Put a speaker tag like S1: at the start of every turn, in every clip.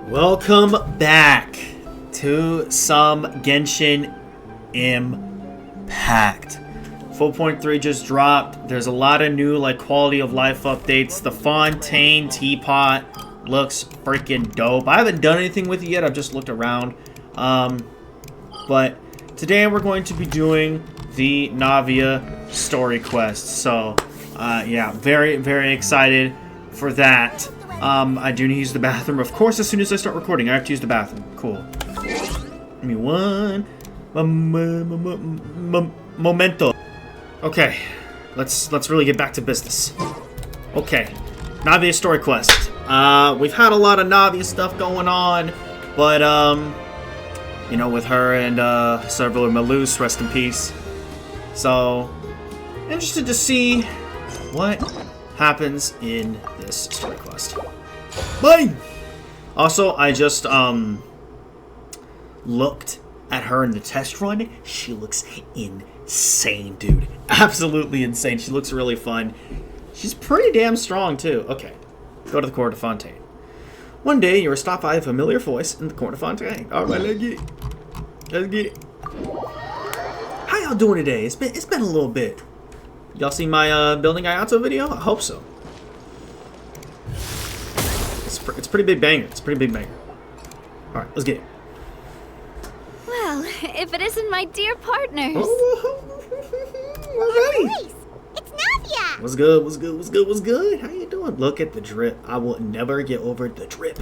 S1: Welcome back to some Genshin Impact. 4.3 just dropped. There's a lot of new quality of life updates. The Fontaine teapot looks freaking dope. I haven't done anything with it yet. I've just looked around. But today we're going to be doing the Navia story quest. So yeah, very, very excited for that. I do need to use the bathroom. Of course, as soon as I start recording, I have to use the bathroom. Cool. Give me one momento. Okay, let's really get back to business. Okay, Navia story quest. We've had a lot of Navia stuff going on, but you know, with her and several of Malus, rest in peace. So, interested to see what happens in this story quest. Bye! Also, I just looked at her in the test run. She looks insane, dude. Absolutely insane. She looks really fun. She's pretty damn strong, too. Okay, go to the court of Fontaine. One day, you were stopped by a familiar voice in the court of Fontaine. Alright, let's get it. Let's get it. How y'all doing today? It's been a little bit. Y'all seen my building Ayato video? I hope so. It's pretty big banger. It's pretty big banger. All right, let's get it.
S2: Well, if it isn't my dear partners.
S1: We're ready.
S3: Nice. It's Navia.
S1: What's good? What's good? What's good? What's good? How you doing? Look at the drip. I will never get over the drip.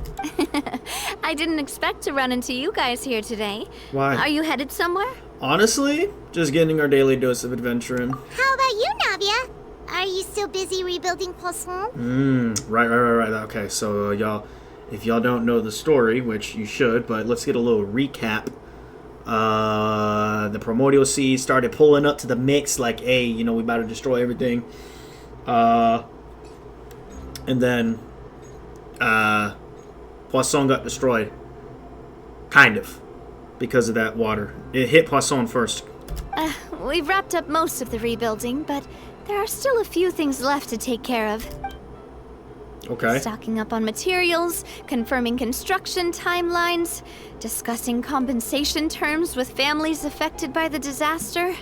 S2: I didn't expect to run into you guys here today.
S1: Why?
S2: Are you headed somewhere?
S1: Honestly, just getting our daily dose of adventuring.
S3: How about you, Navia? Are you still busy rebuilding Poisson?
S1: Right. Okay, so y'all, if y'all don't know the story, which you should, but let's get a little recap. The Primordial Sea started pulling up to the mix, like, hey, you know, we about to destroy everything. And then, Poisson got destroyed. Kind of. Because of that water. It hit Poisson first.
S2: We've wrapped up most of the rebuilding, but there are still a few things left to take care of.
S1: Okay.
S2: Stocking up on materials, confirming construction timelines, discussing compensation terms with families affected by the disaster.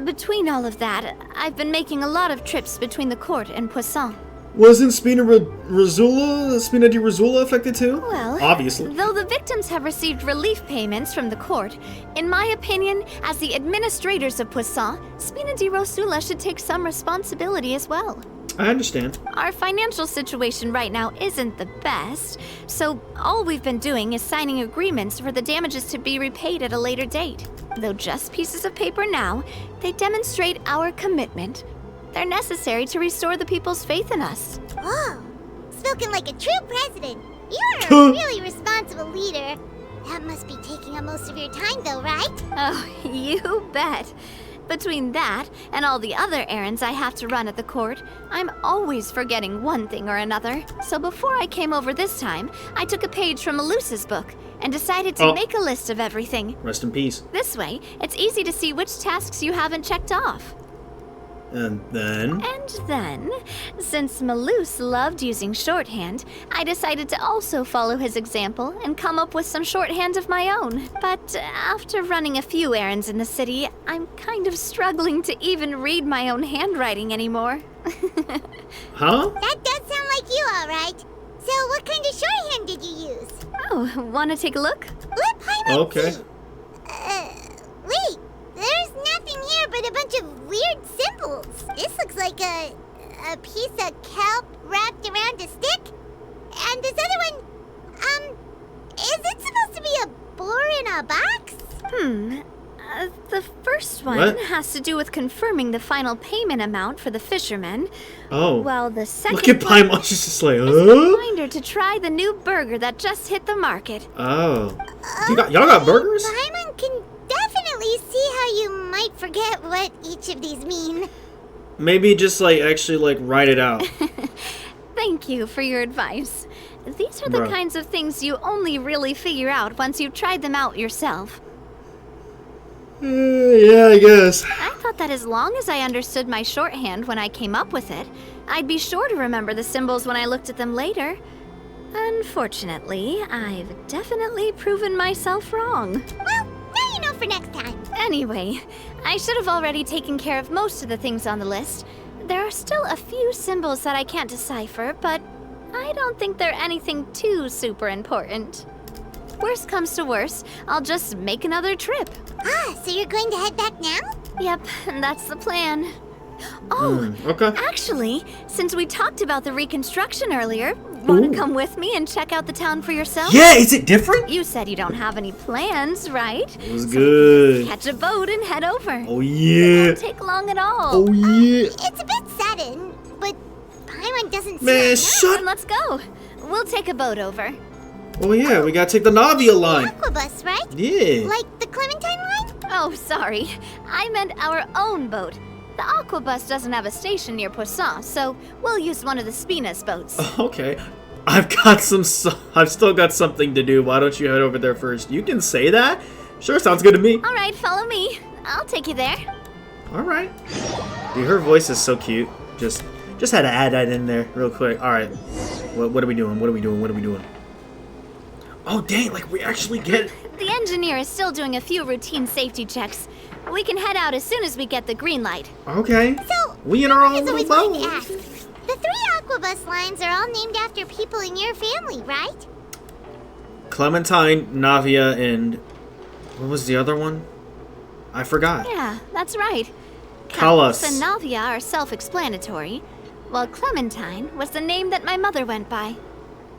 S2: Between all of that, I've been making a lot of trips between the court and Poisson.
S1: Wasn't Spina di Rizzula affected too?
S2: Well,
S1: obviously.
S2: Though the victims have received relief payments from the court, in my opinion, as the administrators of Poisson, Spina di Rizzula should take some responsibility as well.
S1: I understand.
S2: Our financial situation right now isn't the best, so all we've been doing is signing agreements for the damages to be repaid at a later date. Though just pieces of paper now, they demonstrate our commitment. They're necessary to restore the people's faith in us.
S3: Oh, spoken like a true president. You're a really responsible leader. That must be taking up most of your time, though, right?
S2: Oh, you bet. Between that and all the other errands I have to run at the court, I'm always forgetting one thing or another. So before I came over this time, I took a page from Malus's book and decided to make a list of everything.
S1: Rest in peace.
S2: This way, it's easy to see which tasks you haven't checked off.
S1: And then,
S2: since Malus loved using shorthand, I decided to also follow his example and come up with some shorthand of my own. But after running a few errands in the city, I'm kind of struggling to even read my own handwriting anymore.
S1: Huh?
S3: That does sound like you, all right. So what kind of shorthand did you use?
S2: Oh, want to take a look?
S1: Okay.
S3: Wait, there's nothing here but a bunch of weird symbols. This looks like a piece of kelp wrapped around a stick. And this other one, is it supposed to be a boar in a box?
S2: The first one has to do with confirming the final payment amount for the fishermen.
S1: Oh.
S2: While the second
S1: Look at Paimon, she's just like,
S2: is a reminder to try the new burger that just hit the market.
S1: Oh. Y'all got burgers?
S3: Paimon can definitely see how you might forget what each of these mean.
S1: Maybe just actually write it out.
S2: Thank you for your advice. These are the kinds of things you only really figure out once you've tried them out yourself.
S1: Yeah, I guess.
S2: I thought that as long as I understood my shorthand when I came up with it, I'd be sure to remember the symbols when I looked at them later. Unfortunately, I've definitely proven myself wrong.
S3: Well, now you know for next time.
S2: Anyway, I should have already taken care of most of the things on the list. There are still a few symbols that I can't decipher, but I don't think they're anything too super important. Worst comes to worst, I'll just make another trip.
S3: Ah, so you're going to head back now?
S2: Yep, that's the plan. Oh,
S1: Okay.
S2: actually, since we talked about the reconstruction earlier, want
S1: Ooh.
S2: to come with me and check out the town for yourself?
S1: Yeah, is it different?
S2: You said you don't have any plans, right?
S1: It was good.
S2: Catch a boat and head over.
S1: Oh yeah.
S2: Won't take long at all.
S1: Oh yeah.
S3: It's a bit sudden, but Paimon doesn't
S1: Man,
S3: seem
S2: Then
S1: shut.
S2: let's go. We'll take a boat over.
S1: Oh yeah, we gotta take the Navia line.
S3: Aquabus, right?
S1: Yeah.
S3: Like the Clementine line?
S2: Oh, sorry. I meant our own boat. The Aquabus doesn't have a station near Poisson, so we'll use one of the Spina's boats.
S1: Okay. I've still got something to do. Why don't you head over there first? You can say that? Sure, sounds good to me.
S2: All right, follow me. I'll take you there.
S1: All right. Dude, her voice is so cute. Just had to add that in there real quick. All right. What are we doing? What are we doing? Oh, dang, like we actually get...
S2: The engineer is still doing a few routine safety checks. We can head out as soon as we get the green light.
S1: Okay.
S3: So,
S1: We in our own
S3: is
S1: little
S3: always going to
S1: boat.
S3: ask. The 3 Aquabus lines are all named after people in your family, right?
S1: Clementine, Navia, and... What was the other one? I forgot.
S2: Yeah, that's right.
S1: Callus.
S2: Callus and Navia are self-explanatory, while Clementine was the name that my mother went by.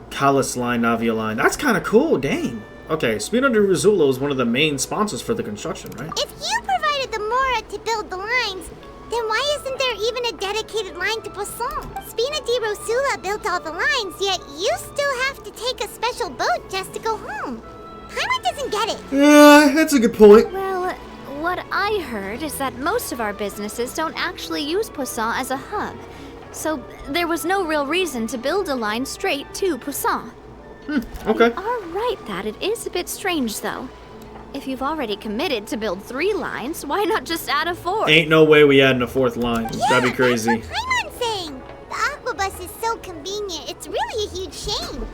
S1: Callus line, Navia line. That's kind of cool, dang. Okay, Spina di Rosula is one of the main sponsors for the construction, right?
S3: If you provided the Mora to build the lines, then why isn't there even a dedicated line to Poisson? Spina di Rosula built all the lines, yet you still have to take a special boat just to go home. Paimon doesn't get it.
S1: Yeah, that's a good point.
S2: Well, what I heard is that most of our businesses don't actually use Poisson as a hub. So there was no real reason to build a line straight to Poisson.
S1: Okay.
S2: You are right that it is a bit strange, though. If you've already committed to build 3 lines, why not just add a 4th?
S1: Ain't no way we adding a 4th line. That'd be crazy.
S3: That's what Paimon's saying. The Aquabus is so convenient, it's really a huge shame.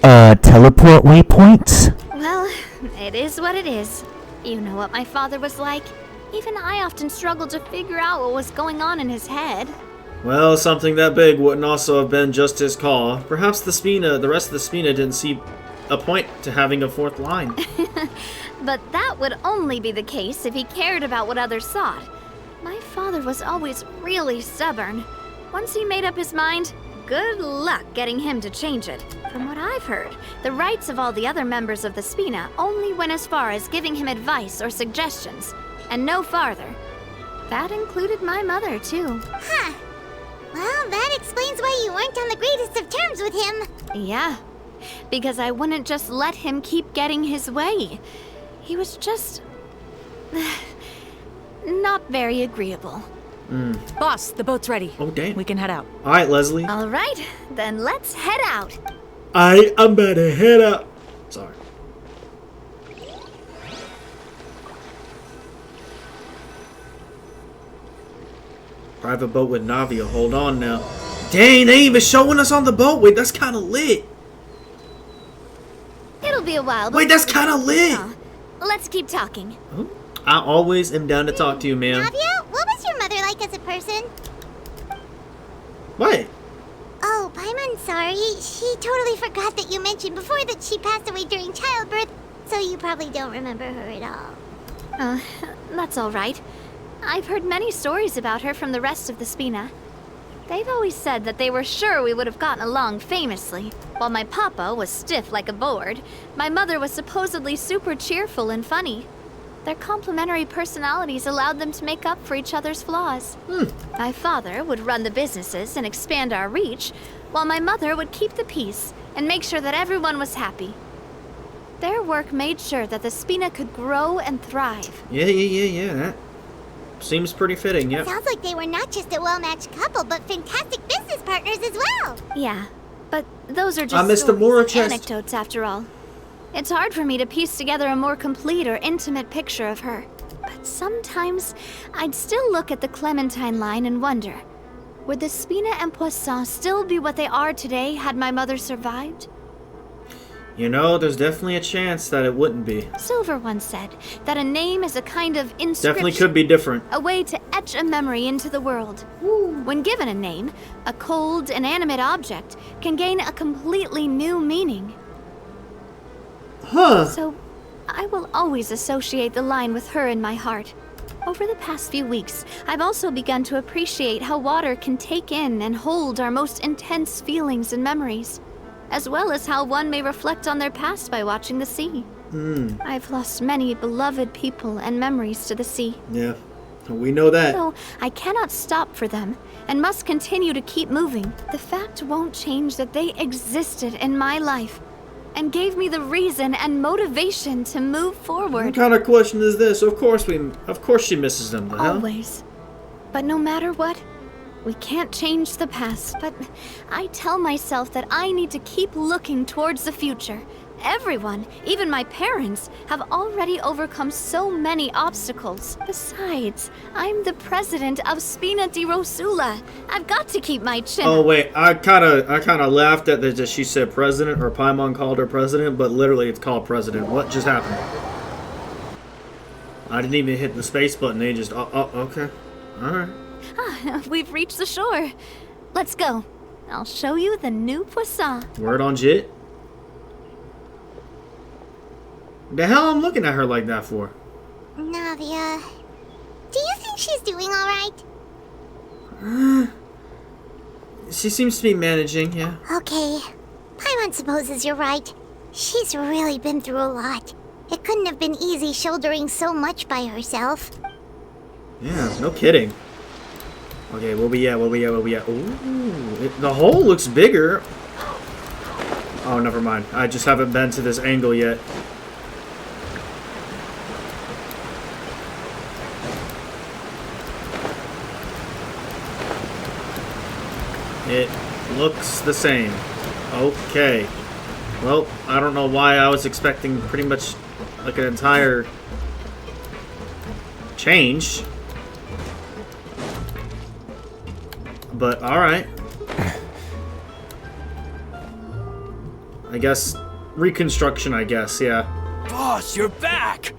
S4: Teleport waypoints?
S2: Well, it is what it is. You know what my father was like. Even I often struggled to figure out what was going on in his head.
S1: Well, something that big wouldn't also have been just his call. Perhaps the rest of the Spina didn't see a point to having a 4th line.
S2: But that would only be the case if he cared about what others thought. My father was always really stubborn. Once he made up his mind, good luck getting him to change it. From what I've heard, the rights of all the other members of the Spina only went as far as giving him advice or suggestions, and no farther. That included my mother, too.
S3: Huh. Well, that explains why you weren't on the greatest of terms with him.
S2: Yeah, because I wouldn't just let him keep getting his way. He was just... not very agreeable.
S5: Boss, the boat's ready.
S1: Oh, damn.
S5: We can head out.
S1: All right, Leslie.
S2: All right, then let's head out.
S1: I'm about to head out. Sorry. Private boat with Navia. Hold on now. Dang, they ain't even showing us on the boat. Wait, that's kind of lit.
S2: It'll be a while.
S1: Wait,
S2: before
S1: that's
S2: we
S1: kind of lit.
S2: Let's keep talking.
S1: I always am down to talk to you, ma'am.
S3: Navia, what was your mother like as a person?
S1: What?
S3: Oh, Paimon, sorry. She totally forgot that you mentioned before that she passed away during childbirth, so you probably don't remember her at all.
S2: That's all right. I've heard many stories about her from the rest of the Spina. They've always said that they were sure we would have gotten along famously. While my papa was stiff like a board, my mother was supposedly super cheerful and funny. Their complementary personalities allowed them to make up for each other's flaws. My father would run the businesses and expand our reach, while my mother would keep the peace and make sure that everyone was happy. Their work made sure that the Spina could grow and thrive.
S1: Yeah. That seems pretty fitting, yep.
S3: Sounds like they were not just a well-matched couple, but fantastic business partners as well.
S2: Yeah, but those are
S1: I
S2: just
S1: missed the
S2: stories,
S1: Mora chest.
S2: anecdotes after all. It's hard for me to piece together a more complete or intimate picture of her. But sometimes I'd still look at the Clementine line and wonder, Would the Spina and Poisson still be what they are today had my mother survived?
S1: You know, there's definitely a chance that it wouldn't be.
S2: Silver once said that a name is a kind of inscription.
S1: Definitely could be different.
S2: A way to etch a memory into the world. When given a name, a cold, inanimate object can gain a completely new meaning.
S1: Huh.
S2: So, I will always associate the line with her in my heart. Over the past few weeks, I've also begun to appreciate how water can take in and hold our most intense feelings and memories, as well as how one may reflect on their past by watching the sea. I've lost many beloved people and memories to the sea.
S1: Yeah, we know that.
S2: So I cannot stop for them and must continue to keep moving. The fact won't change that they existed in my life and gave me the reason and motivation to move forward.
S1: What kind of question is this? Of course she misses them, the hell?
S2: Always. But no matter what, we can't change the past. But I tell myself that I need to keep looking towards the future. Everyone, even my parents, have already overcome so many obstacles. Besides, I'm the president of Spina di Rosula. I've got to keep my chin
S1: Oh
S2: up.
S1: wait, I kind of laughed at that she said president, or Paimon called her president, but literally it's called president. What just happened? I didn't even hit the space button. They just okay, all right.
S2: We've reached the shore. Let's go. I'll show you the new Poisson.
S1: Word on Jit. The hell I'm looking at her like that for?
S3: Navia, do you think she's doing alright?
S1: She seems to be managing, yeah.
S3: Okay. Paimon supposes you're right. She's really been through a lot. It couldn't have been easy shouldering so much by herself.
S1: Yeah, no kidding. Okay, where we at? Ooh, the hole looks bigger. Oh, never mind. I just haven't been to this angle yet. It looks the same. Okay. Well, I don't know why I was expecting pretty much like an entire change. But alright. I guess reconstruction, I guess, yeah.
S4: Boss, you're back!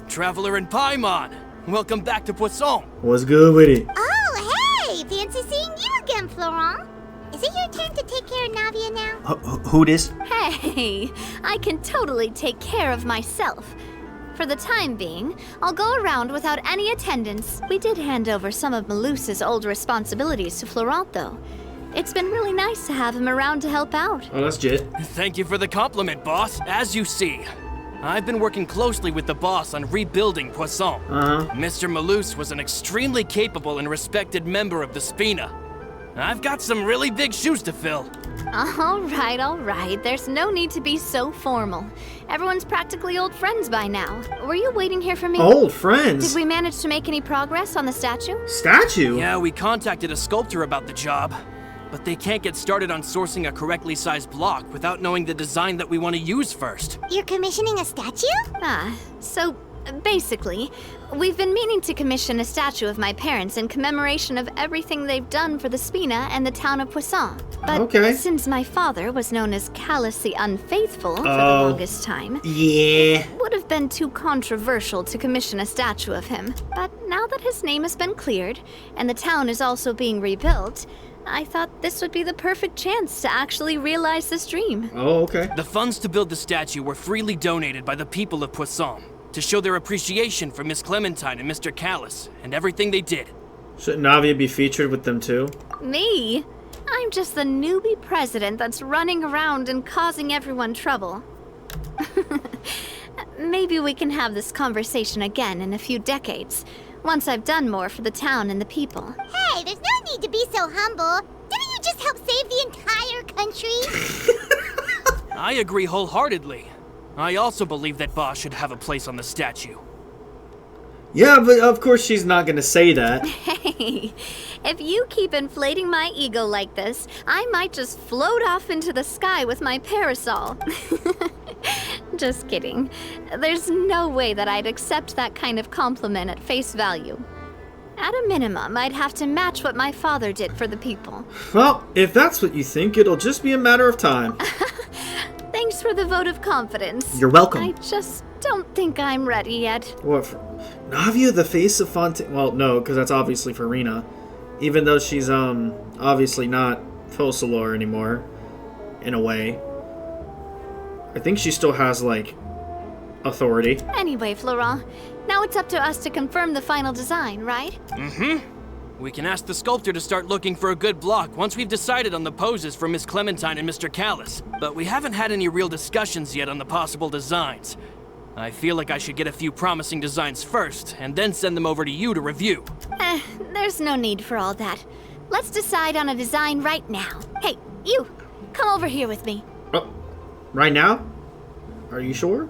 S4: Traveler and Paimon, welcome back to Poisson.
S1: What's good with it?
S3: Oh, hey! Fancy seeing you again, Florent. Is it your turn to take care of Navia now?
S1: Who this?
S2: Hey, I can totally take care of myself. For the time being, I'll go around without any attendance. We did hand over some of Malus's old responsibilities to Florent, though. It's been really nice to have him around to help out.
S1: Oh, that's Jit.
S4: Thank you for the compliment, boss. As you see, I've been working closely with the boss on rebuilding Poisson. Mr. Malus was an extremely capable and respected member of the Spina. I've got some really big shoes to fill.
S2: All right. There's no need to be so formal. Everyone's practically old friends by now. Were you waiting here for me?
S1: Old friends?
S2: Did we manage to make any progress on the statue?
S1: Statue?
S4: Yeah, we contacted a sculptor about the job, but they can't get started on sourcing a correctly sized block without knowing the design that we want to use first.
S3: You're commissioning a statue?
S2: So basically, we've been meaning to commission a statue of my parents in commemoration of everything they've done for the Spina and the town of Poisson. But since my father was known as Callus the Unfaithful for the longest time,
S1: yeah,
S2: it would have been too controversial to commission a statue of him. But now that his name has been cleared, and the town is also being rebuilt, I thought this would be the perfect chance to actually realize this dream.
S1: Oh, okay.
S4: The funds to build the statue were freely donated by the people of Poisson to show their appreciation for Miss Clementine and Mr. Callus and everything they did.
S1: Should Navia be featured with them too?
S2: Me? I'm just the newbie president that's running around and causing everyone trouble. Maybe we can have this conversation again in a few decades, once I've done more for the town and the people.
S3: Hey, there's no need to be so humble. Didn't you just help save the entire country?
S4: I agree wholeheartedly. I also believe that Boss should have a place on the statue.
S1: Yeah, but of course she's not gonna say that.
S2: Hey, if you keep inflating my ego like this, I might just float off into the sky with my parasol. Just kidding. There's no way that I'd accept that kind of compliment at face value. At a minimum, I'd have to match what my father did for the people.
S1: Well, if that's what you think, it'll just be a matter of time.
S2: Thanks for the vote of confidence.
S1: You're welcome.
S2: I just don't think I'm ready yet.
S1: What? Navia, the face of Fontaine? Well, no, because that's obviously Farina. Even though she's, obviously not Focalor anymore, in a way. I think she still has, like, authority.
S2: Anyway, Florent, now it's up to us to confirm the final design, right?
S4: Mm-hmm. We can ask the sculptor to start looking for a good block once we've decided on the poses for Miss Clementine and Mr. Callis. But we haven't had any real discussions yet on the possible designs. I feel like I should get a few promising designs first, and then send them over to you to review.
S2: There's no need for all that. Let's decide on a design right now. Hey, you! Come over here with me.
S1: Oh, right now? Are you sure?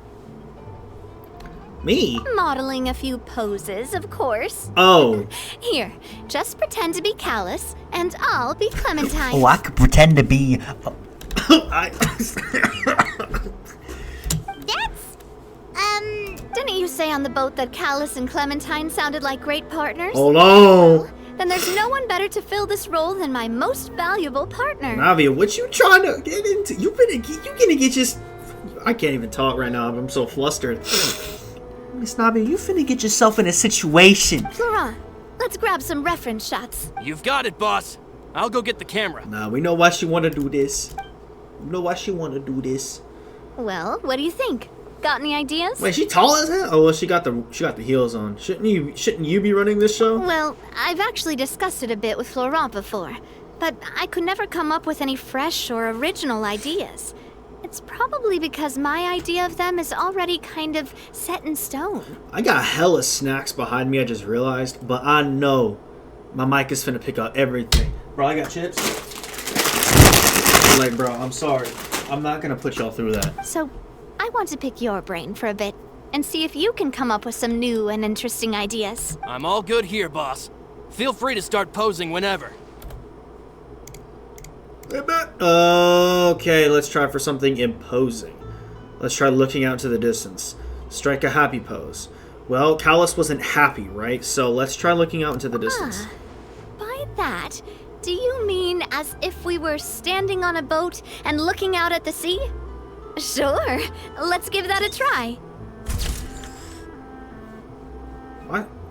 S1: Me?
S2: Modeling a few poses, of course.
S1: Oh.
S2: Here, just pretend to be Callis, and I'll be Clementine.
S6: Oh, I could pretend to be...
S3: That's,
S2: Didn't you say on the boat that Callis and Clementine sounded like great partners?
S1: Hold on.
S2: Then there's no one better to fill this role than my most valuable partner.
S1: Navia, what you trying to get into? You gonna get just... I can't even talk right now. I'm so flustered.
S6: Miss Navia, you finna get yourself in a situation.
S2: Florent, let's grab some reference shots.
S4: You've got it, boss. I'll go get the camera.
S1: Nah, we know why she want to do this. We know why she want to do this.
S2: Well, what do you think? Got any ideas?
S1: Wait, she tall as hell? Oh, well, she got the heels on. Shouldn't you be running this show?
S2: Well, I've actually discussed it a bit with Florent before, but I could never come up with any fresh or original ideas. It's probably because my idea of them is already kind of set in stone.
S1: I got hella snacks behind me, I just realized, but I know my mic is finna pick up everything. Bro, I got chips. Like, bro, I'm sorry. I'm not gonna put y'all through that.
S2: So, I want to pick your brain for a bit and see if you can come up with some new and interesting ideas.
S4: I'm all good here, boss. Feel free to start posing whenever.
S1: Okay, let's try for something imposing. Let's try looking out to the distance. Strike a happy pose. Well, Callis wasn't happy, right? So let's try looking out into the distance.
S2: By that, do you mean as if we were standing on a boat and looking out at the sea? Sure, let's give that a try.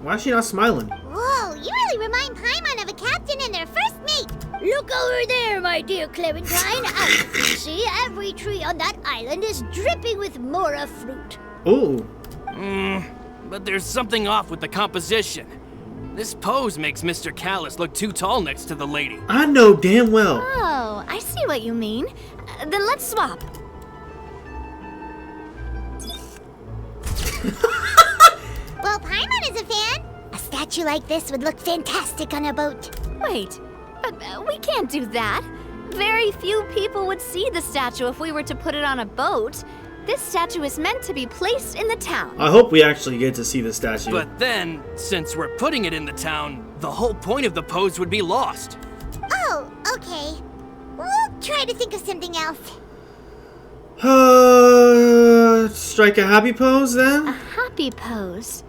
S1: Why is she not smiling?
S3: whoa, you really remind Paimon of a captain and their first mate.
S7: Look over there, my dear Clementine. As you can see, every tree on that island is dripping with mora fruit.
S1: Ooh.
S4: But there's something off with the composition. This pose makes Mr. Callis look too tall next to the lady.
S1: I know damn well.
S2: Oh, I see what you mean. Then let's swap.
S3: Well, Paimon is a fan. A statue like this would look fantastic on a boat.
S2: Wait, but we can't do that. Very few people would see the statue if we were to put it on a boat. This statue is meant to be placed in the town.
S1: I hope we actually get to see the statue.
S4: But then, since we're putting it in the town, the whole point of the pose would be lost.
S3: Oh, okay. We'll try to think of something else.
S1: Strike a happy pose
S2: A
S1: then?
S2: happy pose?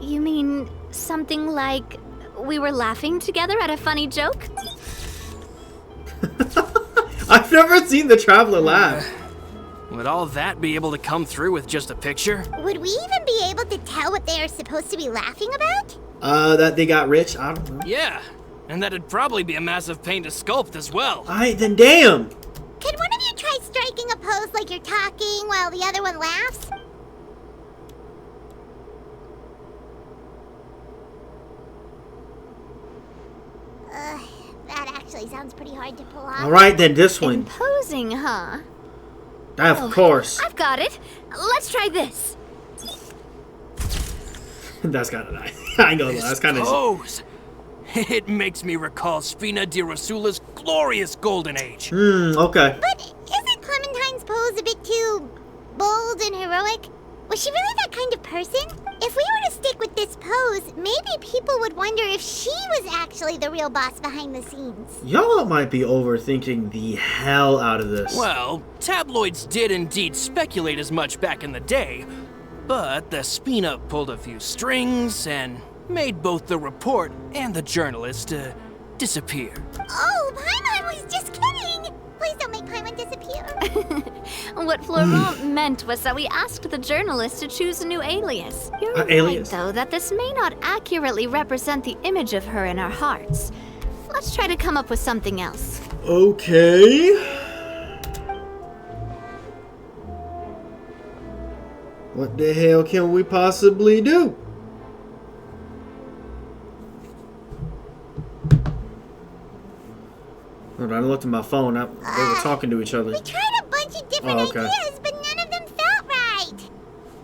S2: You mean something like we were laughing together at a funny joke?
S1: I've never seen the traveler laugh.
S4: Would all that be able to come through with just a picture?
S3: Would we even be able to tell what they are supposed to be laughing about?
S1: That they got rich? I don't know.
S4: Yeah, and that'd probably be a massive pain to sculpt as well.
S1: Alright, then damn.
S3: Can one of you try striking a pose like you're talking while the other one laughs? That actually sounds pretty hard to pull off.
S1: Alright, then this one.
S2: Imposing, huh?
S1: Of course.
S2: I've got it. Let's try this.
S1: That's kind of nice. I ain't gonna lie, that's kind of...
S4: Pose! It makes me recall Spina di Rosula's glorious golden age.
S1: Okay.
S3: But isn't Clementine's pose a bit too bold and heroic? Was she really that kind of person? If we were to stick with this pose, maybe people would wonder if she was actually the real boss behind the scenes.
S1: Y'all might be overthinking the hell out of this.
S4: Well, tabloids did indeed speculate as much back in the day, but the Spina pulled a few strings, and made both the report and the journalist disappear.
S3: Oh, Paimon was just kidding! Please don't make Paimon disappear.
S2: What Florent meant was that we asked the journalist to choose a new alias. You're right,
S1: alias.
S2: though, that this may not accurately represent the image of her in our hearts. Let's try to come up with something else.
S1: Okay. What the hell can we possibly do? Hold on, I looked at my phone. They were talking to each other.
S3: We tried a bunch of different
S1: Oh, okay.
S3: ideas, but none of them felt right.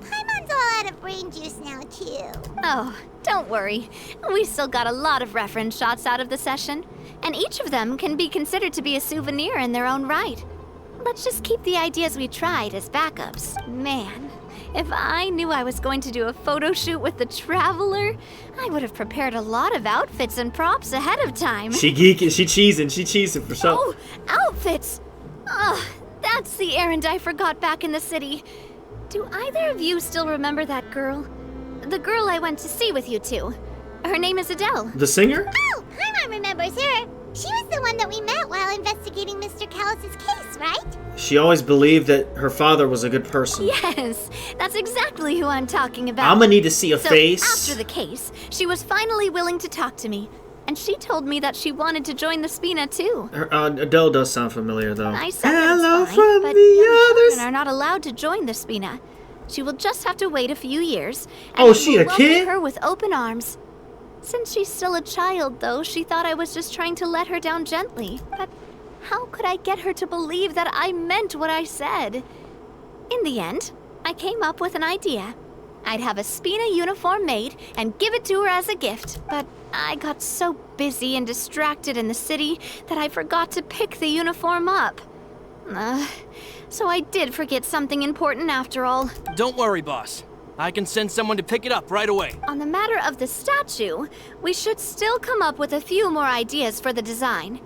S3: Paimon's all out of brain juice now, too.
S2: Oh, don't worry. We still got a lot of reference shots out of the session, and each of them can be considered to be a souvenir in their own right. Let's just keep the ideas we tried as backups. Man, if I knew I was going to do a photo shoot with the Traveler, I would have prepared a lot of outfits and props ahead of time.
S1: She geeking, she cheesing for sure.
S2: Oh, outfits! Ugh, that's the errand I forgot back in the city. Do either of you still remember that girl? The girl I went to see with you two. Her name is Adele.
S1: The singer?
S3: Oh, Paimon remembers her. She was the one that we met while investigating Mr. Callus's case, right?
S1: She always believed that her father was a good person.
S2: Yes, that's exactly who I'm talking about.
S1: I'm gonna need to see a
S2: So,
S1: face.
S2: after the case, she was finally willing to talk to me. And she told me that she wanted to join the Spina too.
S1: Adele does sound familiar, though.
S2: I said
S1: Hello
S2: that's fine,
S1: from
S2: but
S1: the
S2: young
S1: others.
S2: children are not allowed to join the Spina. She will just have to wait a few years. And
S1: Oh,
S2: we
S1: she
S2: will
S1: a
S2: welcome
S1: kid?
S2: her with open arms. Since she's still a child, though, she thought I was just trying to let her down gently. But how could I get her to believe that I meant what I said? In the end, I came up with an idea. I'd have a Spina uniform made and give it to her as a gift. But I got so busy and distracted in the city that I forgot to pick the uniform up. So I did forget something important after all.
S4: Don't worry, boss. I can send someone to pick it up right away.
S2: On the matter of the statue, we should still come up with a few more ideas for the design.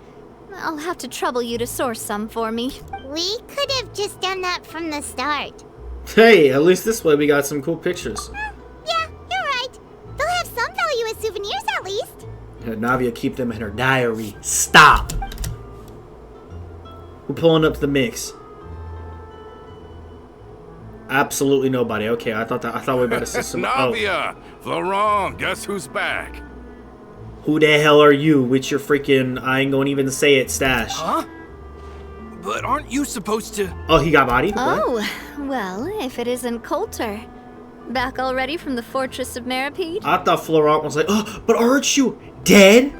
S2: I'll have to trouble you to source some for me.
S3: We could have just done that from the start.
S1: Hey, at least this way we got some cool pictures.
S3: Yeah, you're right. They'll have some value as souvenirs at least.
S1: Navia keep them in her diary. Stop. We're pulling up to the mix. Absolutely nobody. Okay, I thought we were about to see some.
S8: Navia! Florent, guess who's back?
S1: Who the hell are you with your freaking, I ain't gonna even say it, stash?
S4: Huh? But aren't you supposed to...
S1: Oh, he got bodied? What?
S2: Oh, well, if it isn't Coulter. Back already from the Fortress of Meripede?
S1: I thought Florent was like, oh, but aren't you dead?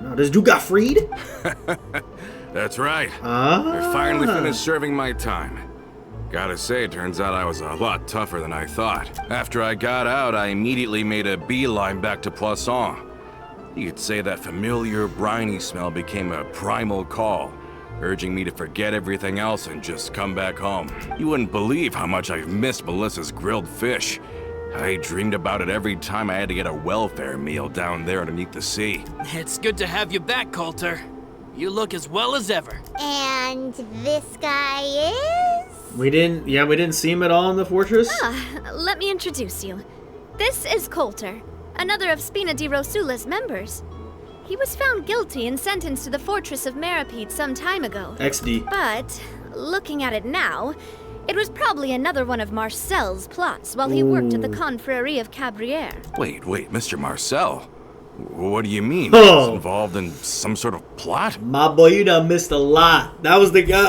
S1: No, this dude got freed?
S8: That's right.
S1: Ah.
S8: I finally finished serving my time. Gotta say, turns out I was a lot tougher than I thought. After I got out, I immediately made a beeline back to Poisson. You could say that familiar briny smell became a primal call, urging me to forget everything else and just come back home. You wouldn't believe how much I've missed Melissa's grilled fish. I dreamed about it every time I had to get a welfare meal down there underneath the sea.
S4: It's good to have you back, Coulter. You look as well as ever.
S3: And this guy is?
S1: We didn't see him at all in the fortress?
S2: Let me introduce you. This is Coulter, another of Spina di Rosula's members. He was found guilty and sentenced to the Fortress of Meripede some time ago.
S1: XD.
S2: But, looking at it now, it was probably another one of Marcel's plots while he worked at the Confrérie of Cabrières.
S8: Wait, Mr. Marcel? What do you mean?
S1: Oh.
S8: He was involved in some sort of plot?
S1: My boy, you done missed a lot. That was the guy.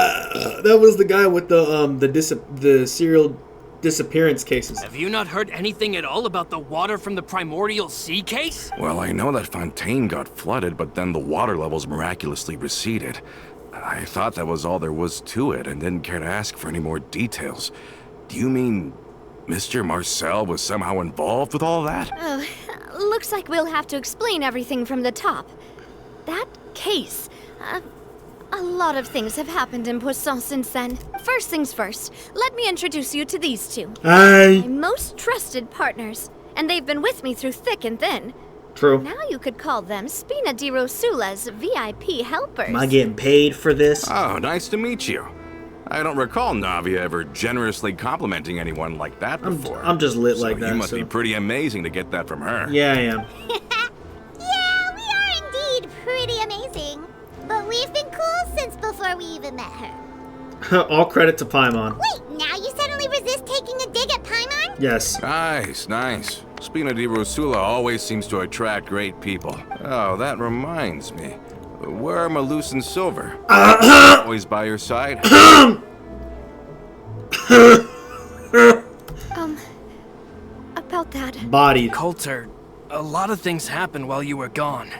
S1: That was the guy with the serial disappearance cases.
S4: Have you not heard anything at all about the water from the primordial sea case?
S8: Well, I know that Fontaine got flooded, but then the water levels miraculously receded. I thought that was all there was to it and didn't care to ask for any more details. Do you mean Mr. Marcel was somehow involved with all that?
S2: Oh, looks like we'll have to explain everything from the top. That case, a lot of things have happened in Poisson since then. First things first, let me introduce you to these two.
S1: Hi.
S2: My most trusted partners, and they've been with me through thick and thin.
S1: True.
S2: Now you could call them Spina di Rosula's VIP helpers.
S1: Am I getting paid for this?
S8: Oh, nice to meet you. I don't recall Navia ever generously complimenting anyone like that before.
S1: I'm just lit
S8: So
S1: like that.
S8: You must be pretty amazing to get that from her.
S1: Yeah, I am.
S3: Yeah, we are indeed pretty amazing. But we've been cool since before we even met her.
S1: All credit to Paimon.
S3: Wait, now you suddenly resist taking a dig at Paimon?
S1: Yes.
S8: Nice, nice. Spina di Rosula always seems to attract great people. Oh, that reminds me. Where are Malus and Silver? Always by your side?
S2: About that.
S1: Bodied.
S4: Coulter, a lot of things happened while you were gone.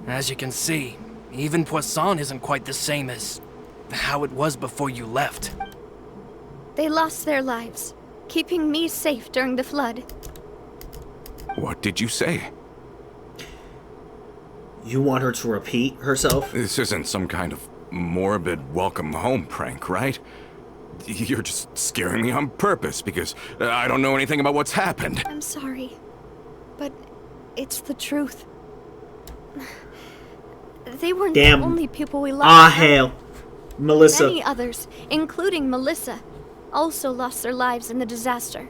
S4: As you can see, even Poisson isn't quite the same as how it was before you left.
S2: They lost their lives, keeping me safe during the flood.
S8: What did you say?
S1: You want her to repeat herself?
S8: This isn't some kind of morbid welcome home prank, right? You're just scaring me on purpose because I don't know anything about what's happened.
S2: I'm sorry, but it's the truth. They weren't
S1: Damn.
S2: the only people we lost.
S1: Ah, hell. Melissa.
S2: Many others, including Melissa, also lost their lives in the disaster.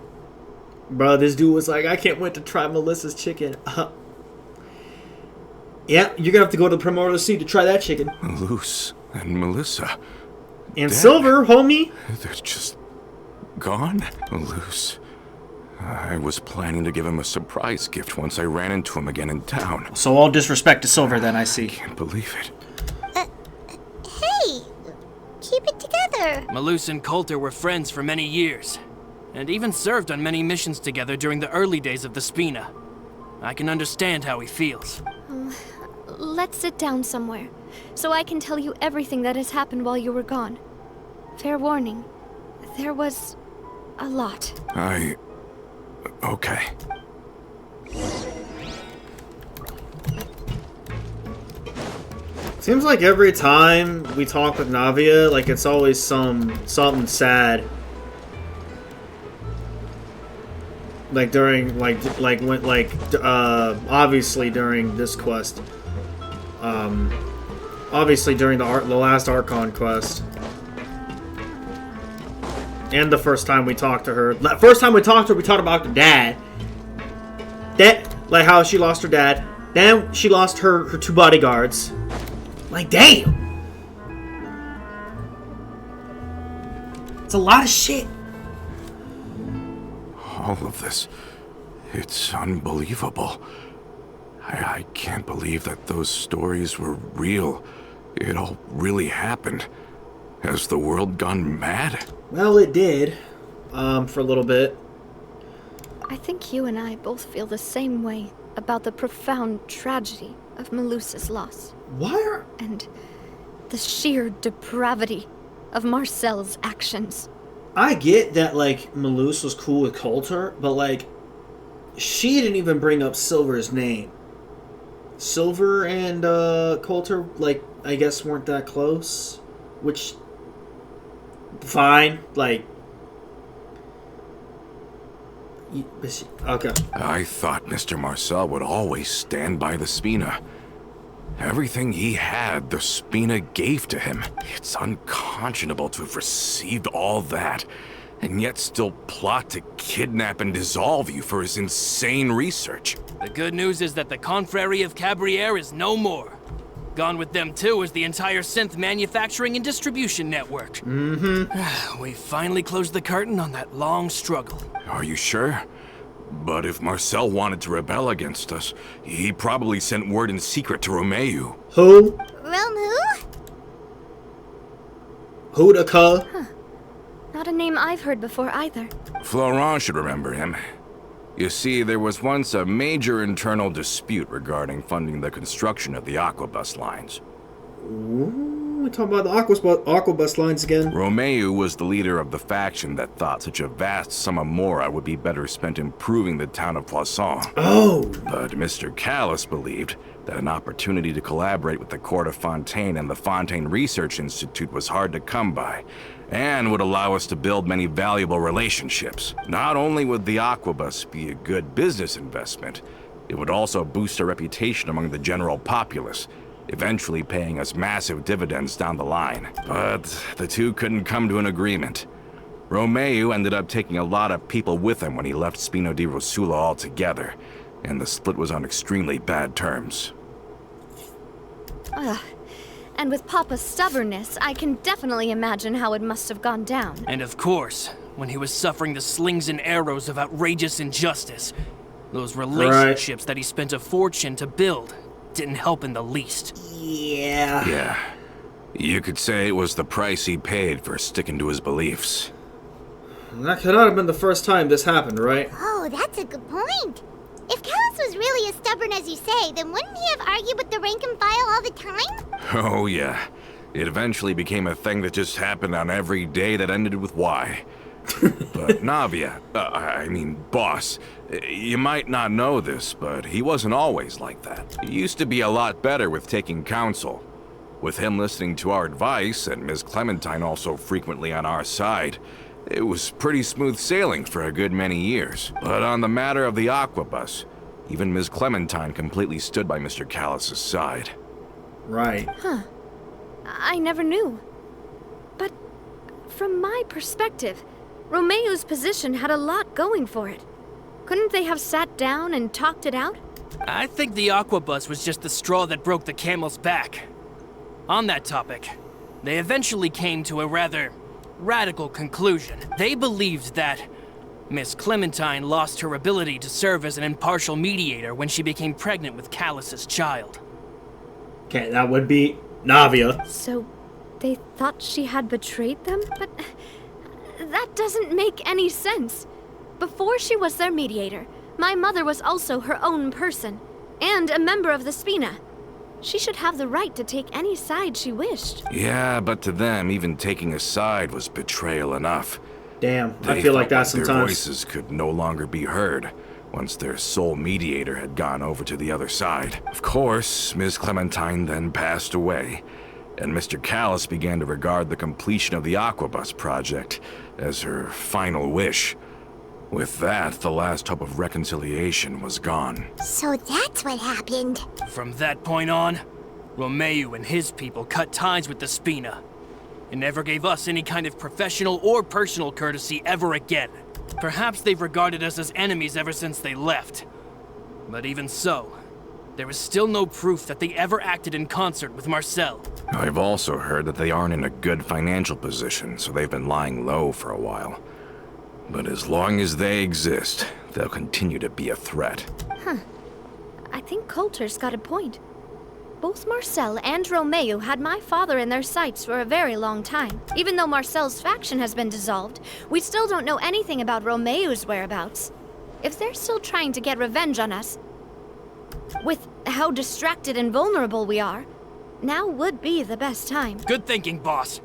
S1: Bro, this dude was like, I can't wait to try Melissa's chicken. Yeah, you're gonna have to go to the Primordial Sea to try that chicken.
S8: Luce and Melissa.
S1: And
S8: Dead.
S1: Silver, homie.
S8: They're just gone? Luce. I was planning to give him a surprise gift once I ran into him again in town.
S1: So all disrespect to Silver then, I see.
S8: Can't believe it.
S3: Hey, keep it together.
S4: Malus and Coulter were friends for many years, and even served on many missions together during the early days of the Spina. I can understand how he feels.
S2: Let's sit down somewhere, so I can tell you everything that has happened while you were gone. Fair warning, there was a lot.
S8: Okay.
S1: Seems like every time we talk with Navia, like it's always something sad. Like during obviously during this quest. Obviously during the last Archon quest. And the first time we talked to her. First time we talked to her, we talked about her dad. Like how she lost her dad. Then she lost her two bodyguards. Like, damn! It's a lot of shit.
S8: All of this. It's unbelievable. I can't believe that those stories were real. It all really happened. Has the world gone mad?
S1: Well, it did. For a little bit.
S2: I think you and I both feel the same way about the profound tragedy of Melusa's loss.
S1: Why
S2: And the sheer depravity of Marcel's actions.
S1: I get that, like, Malus was cool with Coulter, but, like, she didn't even bring up Silver's name. Silver and, Coulter, like, I guess weren't that close. Which, fine, like... Okay.
S8: I thought Mr. Marcel would always stand by the Spina. Everything he had, the Spina gave to him. It's unconscionable to have received all that, and yet still plot to kidnap and dissolve you for his insane research.
S4: The good news is that the Confrérie of Cabriere is no more. Gone with them too is the entire synth manufacturing and distribution network. Mm-hmm. We finally closed the curtain on that long struggle.
S8: Are you sure? But if Marcel wanted to rebel against us, he probably sent word in secret to Romeu.
S1: Who?
S3: Rome who?
S1: Who the cuh?
S2: Not a name I've heard before either.
S8: Florent should remember him. You see, there was once a major internal dispute regarding funding the construction of the Aquabus lines.
S1: We talking about the Aquabus lines again.
S8: Romeu was the leader of the faction that thought such a vast sum of mora would be better spent improving the town of Poisson.
S1: Oh!
S8: But Mr. Callis believed that an opportunity to collaborate with the Court of Fontaine and the Fontaine Research Institute was hard to come by, and would allow us to build many valuable relationships. Not only would the Aquabus be a good business investment, it would also boost our reputation among the general populace, eventually paying us massive dividends down the line. But the two couldn't come to an agreement. Romeu ended up taking a lot of people with him when he left Spino di Rosula altogether, and the split was on extremely bad terms.
S2: Ugh. And with Papa's stubbornness, I can definitely imagine how it must have gone down.
S4: And of course, when he was suffering the slings and arrows of outrageous injustice, those relationships that he spent a fortune to build didn't help in the least.
S6: Yeah.
S8: Yeah. You could say it was the price he paid for sticking to his beliefs.
S1: That could not have been the first time this happened, right?
S3: Oh, that's a good point. If Callus was really as stubborn as you say, then wouldn't he have argued with the rank and file all the time?
S8: Oh, yeah. It eventually became a thing that just happened on every day that ended with Y. But Navia, boss, you might not know this, but he wasn't always like that. He used to be a lot better with taking counsel. With him listening to our advice, and Ms. Clementine also frequently on our side, it was pretty smooth sailing for a good many years. But on the matter of the Aquabus, even Ms. Clementine completely stood by Mr. Callus's side.
S1: Right.
S2: Huh. I never knew. But from my perspective, Romeu's position had a lot going for it. Couldn't they have sat down and talked it out?
S4: I think the Aquabus was just the straw that broke the camel's back. On that topic, they eventually came to a rather radical conclusion. They believed that Miss Clementine lost her ability to serve as an impartial mediator when she became pregnant with Callus's child.
S1: Okay, that would be Navia.
S2: So they thought she had betrayed them? But that doesn't make any sense. Before she was their mediator, my mother was also her own person, and a member of the Spina. She should have the right to take any side she wished.
S8: Yeah, but to them, even taking a side was betrayal enough.
S1: Damn,
S8: They
S1: I feel like
S8: felt
S1: that
S8: their
S1: sometimes.
S8: voices could no longer be heard once their sole mediator had gone over to the other side. Of course, Ms. Clementine then passed away, and Mr. Callus began to regard the completion of the Aquabus project as her final wish. With that, the last hope of reconciliation was gone.
S3: So that's what happened.
S4: From that point on, Romeu and his people cut ties with the Spina, and never gave us any kind of professional or personal courtesy ever again. Perhaps they've regarded us as enemies ever since they left. But even so, there is still no proof that they ever acted in concert with Marcel.
S8: I've also heard that they aren't in a good financial position, so they've been lying low for a while. But as long as they exist, they'll continue to be a threat.
S2: I think Coulter's got a point. Both Marcel and Romeu had my father in their sights for a very long time. Even though Marcel's faction has been dissolved, we still don't know anything about Romeu's whereabouts. If they're still trying to get revenge on us, with how distracted and vulnerable we are, now would be the best time.
S4: Good thinking, boss.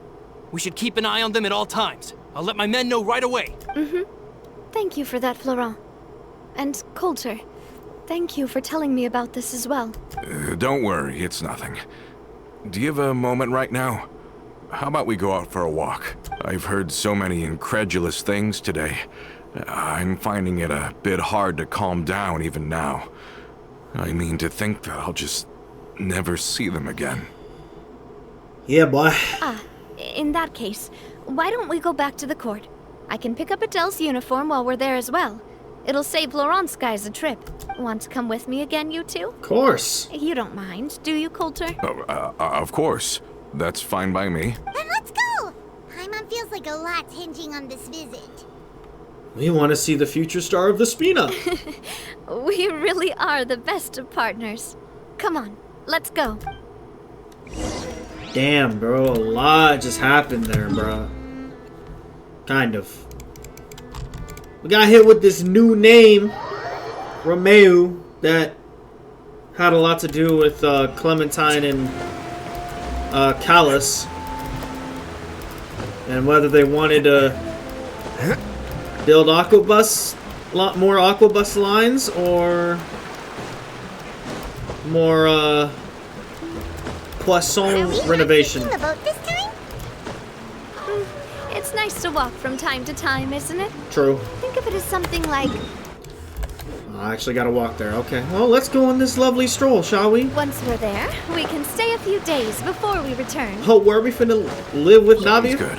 S4: We should keep an eye on them at all times. I'll let my men know right away.
S2: Thank you for that, Florent. And Coulter, thank you for telling me about this as well.
S8: Don't worry, it's nothing. Do you have a moment right now? How about we go out for a walk? I've heard so many incredulous things today. I'm finding it a bit hard to calm down even now. I mean, to think that I'll just never see them again.
S1: Yeah, boy.
S2: In that case, why don't we go back to the court? I can pick up Adele's uniform while we're there as well. It'll save Laurent's guys a trip. Want to come with me again, you two?
S1: Of course.
S2: You don't mind, do you, Coulter?
S8: Of course. That's fine by me.
S3: Then let's go! Paimon feels like a lot's hinging on this visit.
S1: We want to see the future star of the Spina.
S2: We really are the best of partners. Come on, let's go.
S1: Damn, bro. A lot just happened there, bro. Kind of. We got hit with this new name, Romeu, that had a lot to do with Clementine and Callus. And whether they wanted to build Aquabus, a lot more Aquabus lines, or more Poisson renovation.
S3: Are we not taking the boat this time?
S2: It's nice to walk from time to time, isn't it?
S1: True.
S2: Think of it as something like
S1: I actually gotta walk there. Okay. Well, let's go on this lovely stroll, shall we?
S2: Once we're there, we can stay a few days before we return.
S1: Oh, where are we finna live with Navia?
S8: Good.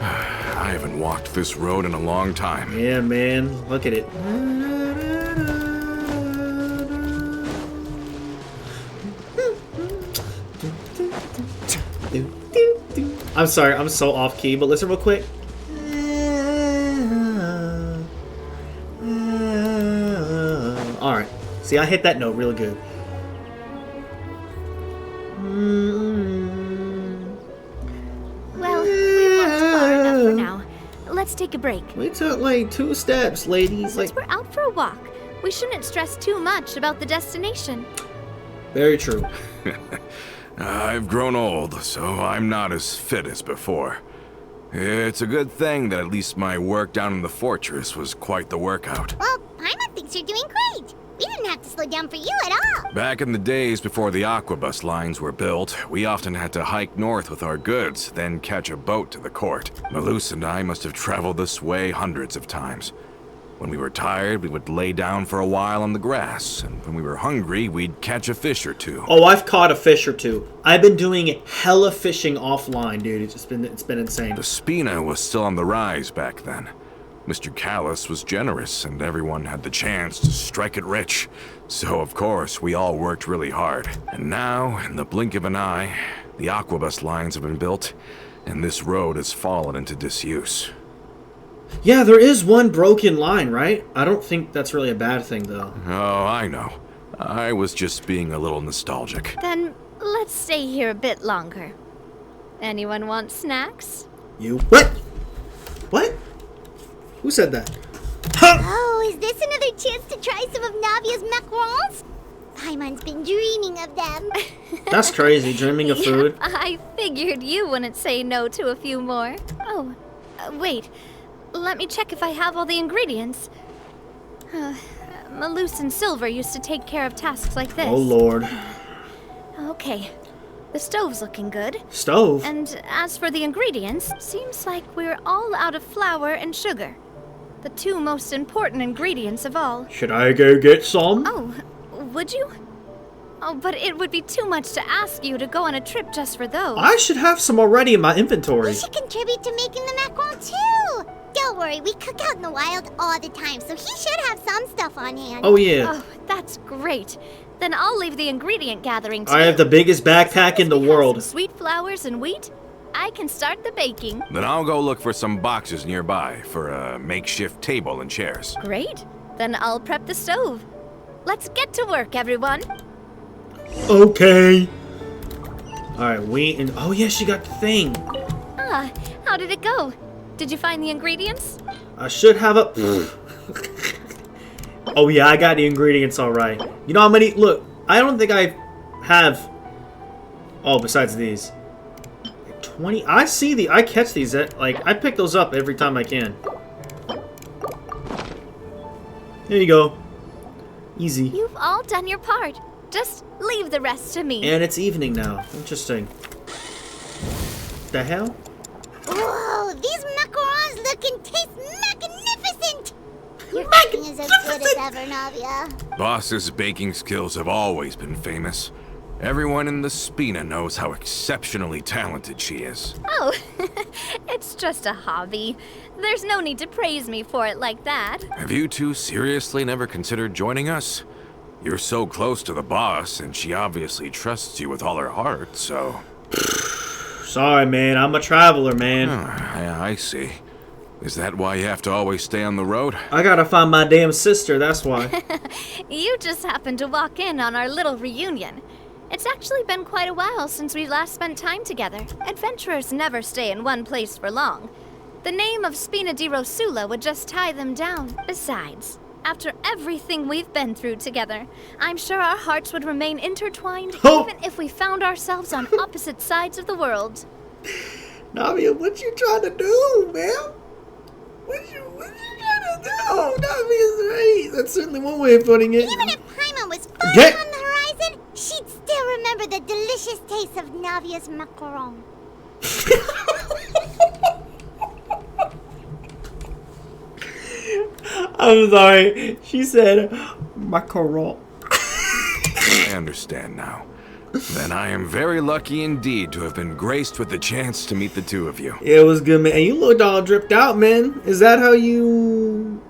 S8: I haven't walked this road in a long time.
S1: Yeah, man. Look at it. I'm sorry, I'm so off key, but listen real quick. Alright. See, I hit that note really good.
S2: Well, we walked far enough for now. Let's take a break.
S1: We took like 2 steps, ladies.
S2: Since we're out for a walk, we shouldn't stress too much about the destination.
S1: Very true.
S8: I've grown old, so I'm not as fit as before. It's a good thing that at least my work down in the fortress was quite the workout.
S3: Well, Paimon thinks you're doing great. We didn't have to slow down for you at all.
S8: Back in the days before the aquabus lines were built, we often had to hike north with our goods, then catch a boat to the court. Malus and I must have traveled this way hundreds of times. When we were tired, we would lay down for a while on the grass, and when we were hungry, we'd catch a fish or two.
S1: Oh, I've caught a fish or two. I've been doing hella fishing offline, dude. It's been insane.
S8: The Spina was still on the rise back then. Mr. Callus was generous, and everyone had the chance to strike it rich. So, of course, we all worked really hard. And now, in the blink of an eye, the aquabus lines have been built, and this road has fallen into disuse.
S1: Yeah, there is one broken line, right? I don't think that's really a bad thing, though.
S8: Oh, I know. I was just being a little nostalgic.
S2: Then let's stay here a bit longer. Anyone want snacks?
S1: You. What? What? Who said that?
S3: Oh, is this another chance to try some of Navia's macarons? Paimon's been dreaming of them.
S1: That's crazy, dreaming of food.
S2: Yeah, I figured you wouldn't say no to a few more. Oh, wait. Let me check if I have all the ingredients. Malus and Silver used to take care of tasks like this.
S1: Oh, Lord.
S2: Okay. The stove's looking good.
S1: Stove?
S2: And as for the ingredients, seems like we're all out of flour and sugar. The 2 most important ingredients of all.
S1: Should I go get some?
S2: Oh, would you? Oh, but it would be too much to ask you to go on a trip just for those.
S1: I should have some already in my inventory.
S3: We should contribute to making the macarons too. Don't worry, we cook out in the wild all the time, so he should have some stuff on hand.
S1: Oh, yeah.
S2: Oh, that's great. Then I'll leave the ingredient gathering to
S1: I have the biggest backpack in the world.
S2: Some sweet flowers and wheat. I can start the baking.
S8: Then I'll go look for some boxes nearby for a makeshift table and chairs.
S2: Great. Then I'll prep the stove. Let's get to work, everyone.
S1: Okay. Alright, wheat and... Oh, yeah, she got the thing.
S2: Ah, how did it go? Did you find the ingredients?
S1: I should have a... Oh, yeah, I got the ingredients alright. You know how many... Look, I don't think I have... Oh, besides these. 20... I see the... I catch these. Like, I pick those up every time I can. There you go. Easy.
S2: You've all done your part. Just leave the rest to me.
S1: And it's evening now. Interesting. The hell?
S3: Whoa, these macarons look and taste magnificent! Your cooking is as good as ever, Navia.
S8: Boss's baking skills have always been famous. Everyone in the Spina knows how exceptionally talented she is.
S2: Oh, it's just a hobby. There's no need to praise me for it like that.
S8: Have you two seriously never considered joining us? You're so close to the boss, and she obviously trusts you with all her heart, so...
S1: Sorry, man. I'm a traveler, man.
S8: Yeah, I see. Is that why you have to always stay on the road?
S1: I gotta find my damn sister, that's why.
S2: You just happened to walk in on our little reunion. It's actually been quite a while since we last spent time together. Adventurers never stay in one place for long. The name of Spina di Rosula would just tie them down. Besides, after everything we've been through together, I'm sure our hearts would remain intertwined even if we found ourselves on opposite sides of the world.
S1: Navia, what you trying to do, man? What you trying to do? Navia's right. That's certainly one way of putting it.
S3: Even if Paimon was far on the horizon, she'd still remember the delicious taste of Navia's macaron.
S1: I'm sorry. She said macaron.
S8: I understand now. Then I am very lucky indeed to have been graced with the chance to meet the two of you.
S1: It was good, man. And you looked all dripped out, man. Is that how you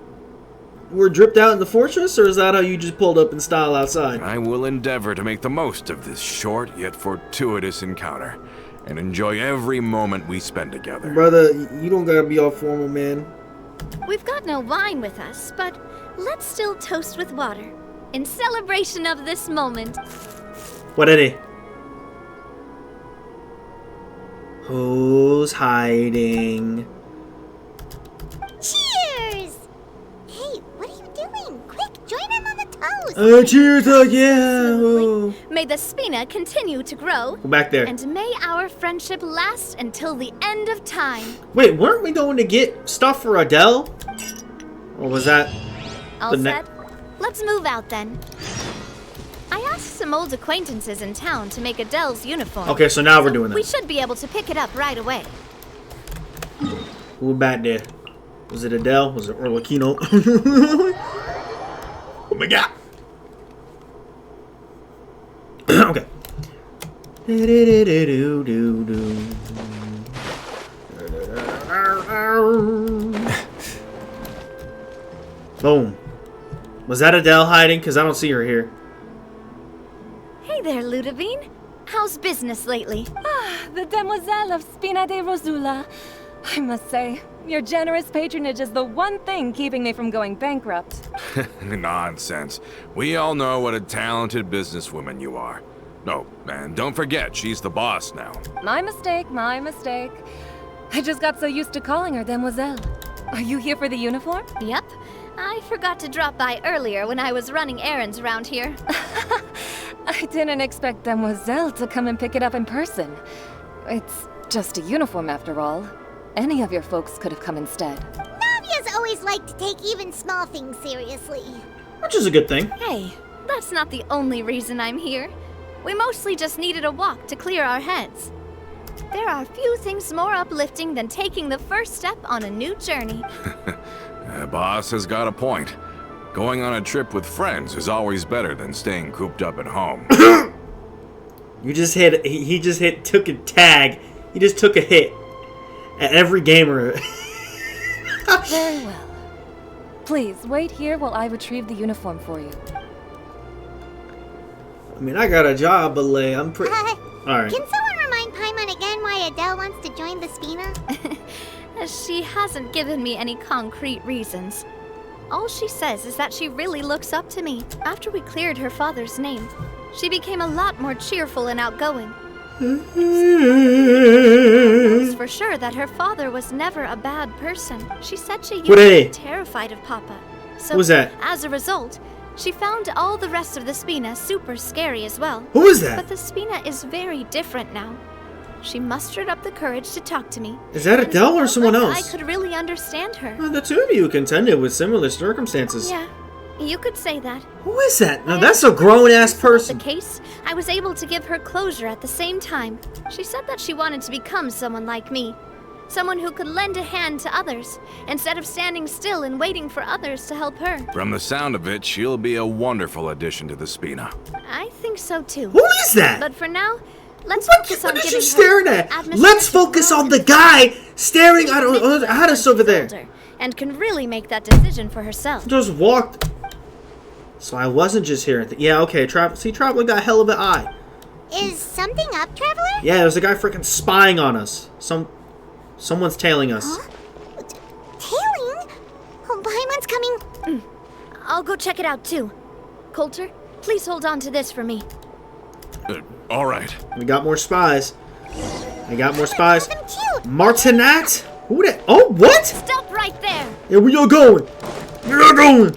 S1: were dripped out in the fortress, or is that how you just pulled up in style outside?
S8: I will endeavor to make the most of this short yet fortuitous encounter and enjoy every moment we spend together.
S1: Brother, you don't gotta be all formal, man.
S2: We've got no wine with us, but let's still toast with water in celebration of this moment.
S1: What are they? Who's hiding?
S3: Cheers! Hey, what are you doing? Quick, join in on the toast.
S1: Cheers, yeah. Oh.
S2: May the Spina continue to grow.
S1: Go back there.
S2: And may our friendship last until the end of time.
S1: Wait, weren't we going to get stuff for Adele? Or was that
S2: All set? Let's move out then. I asked some old acquaintances in town to make Adele's uniform.
S1: Okay, so now we're doing that.
S2: We should be able to pick it up right away.
S1: Who back there? Was it Adele? Was it Orlakino? Oh my god. Okay. Boom. Was that Adele hiding? Because I don't see her here.
S2: Hey there, Ludovine. How's business lately?
S5: The Demoiselle of Spina de Rosula. I must say, your generous patronage is the one thing keeping me from going bankrupt.
S8: Nonsense. We all know what a talented businesswoman you are. No, and don't forget, she's the boss now.
S5: My mistake, my mistake. I just got so used to calling her Demoiselle. Are you here for the uniform?
S2: Yep. I forgot to drop by earlier when I was running errands around here.
S5: I didn't expect Demoiselle to come and pick it up in person. It's just a uniform after all. Any of your folks could have come instead.
S3: Navia's always liked to take even small things seriously.
S1: Which is a good thing.
S2: Hey, that's not the only reason I'm here. We mostly just needed a walk to clear our heads. There are few things more uplifting than taking the first step on a new journey.
S8: Boss has got a point. Going on a trip with friends is always better than staying cooped up at home.
S1: You just hit. He just hit. Took a tag. He just took a hit at every gamer.
S5: Very well. Please, wait here while I retrieve the uniform for you.
S1: I mean, I got a job, but like, I'm pretty. All right.
S3: Can someone remind Paimon again why Adele wants to join the Spina?
S2: She hasn't given me any concrete reasons. All she says is that she really looks up to me. After we cleared her father's name, she became a lot more cheerful and outgoing. Knows for sure that her father was never a bad person. She said she used to be terrified of Papa. So,
S1: who's that?
S2: As a result, she found all the rest of the Spina super scary as well.
S1: Who is that?
S2: But the Spina is very different now. She mustered up the courage to talk to me.
S1: Is that Adele or someone else?
S2: I could really understand her.
S1: Well, the two of you contended with similar circumstances.
S2: Yeah, you could say that.
S1: Who is that? Now that's a grown-ass person.
S2: The case, I was able to give her closure at the same time. She said that she wanted to become someone like me. Someone who could lend a hand to others, instead of standing still and waiting for others to help her.
S8: From the sound of it, she'll be a wonderful addition to the Spina.
S2: I think so too.
S1: Who is that?
S2: But for now, let's
S1: What
S2: focus on
S1: is
S2: giving
S1: she staring
S2: her
S1: at?
S2: administrative
S1: Let's focus on the guy staring at us over there.
S2: And can really make that decision for herself.
S1: Just walked. So I wasn't just here. Yeah, okay. Traveler got a hell of an eye.
S3: Is something up, Traveler?
S1: Yeah, there's a guy freaking spying on us. Someone's tailing us.
S3: Huh? Tailing? Oh, Paimon's coming.
S2: I'll go check it out too. Coulter, please hold on to this for me.
S8: All right.
S1: We got more spies. We got more spies.
S3: Them too.
S1: Martinet? Who that? Oh, what?
S2: Stop right there!
S1: Yeah, where y'all going? Where y'all going?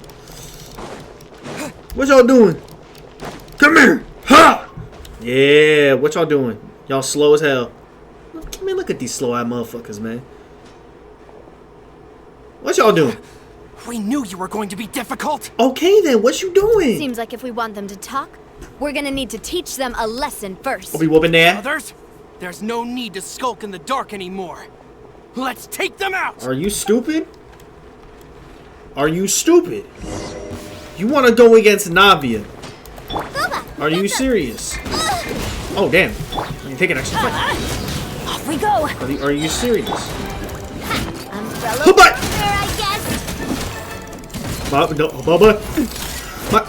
S1: What y'all doing? Come here! Ha! Yeah, what y'all doing? Y'all slow as hell. Man, look at these slow-eyed motherfuckers, man. What y'all doing?
S4: We knew you were going to be difficult.
S1: Okay, then, what you doing?
S2: Seems like if we want them to talk, we're gonna need to teach them a lesson first.
S1: Are we whooping there?
S4: Others, there's no need to skulk in the dark anymore. Let's take them out!
S1: Are you stupid? Are you stupid? You want to go against Navia? Are you serious? Oh, damn. You take an extra fight.
S5: Off we go.
S1: Are you serious?
S7: Umbrella
S1: Bye-bye.
S7: there, I guess.
S1: No, Bubba.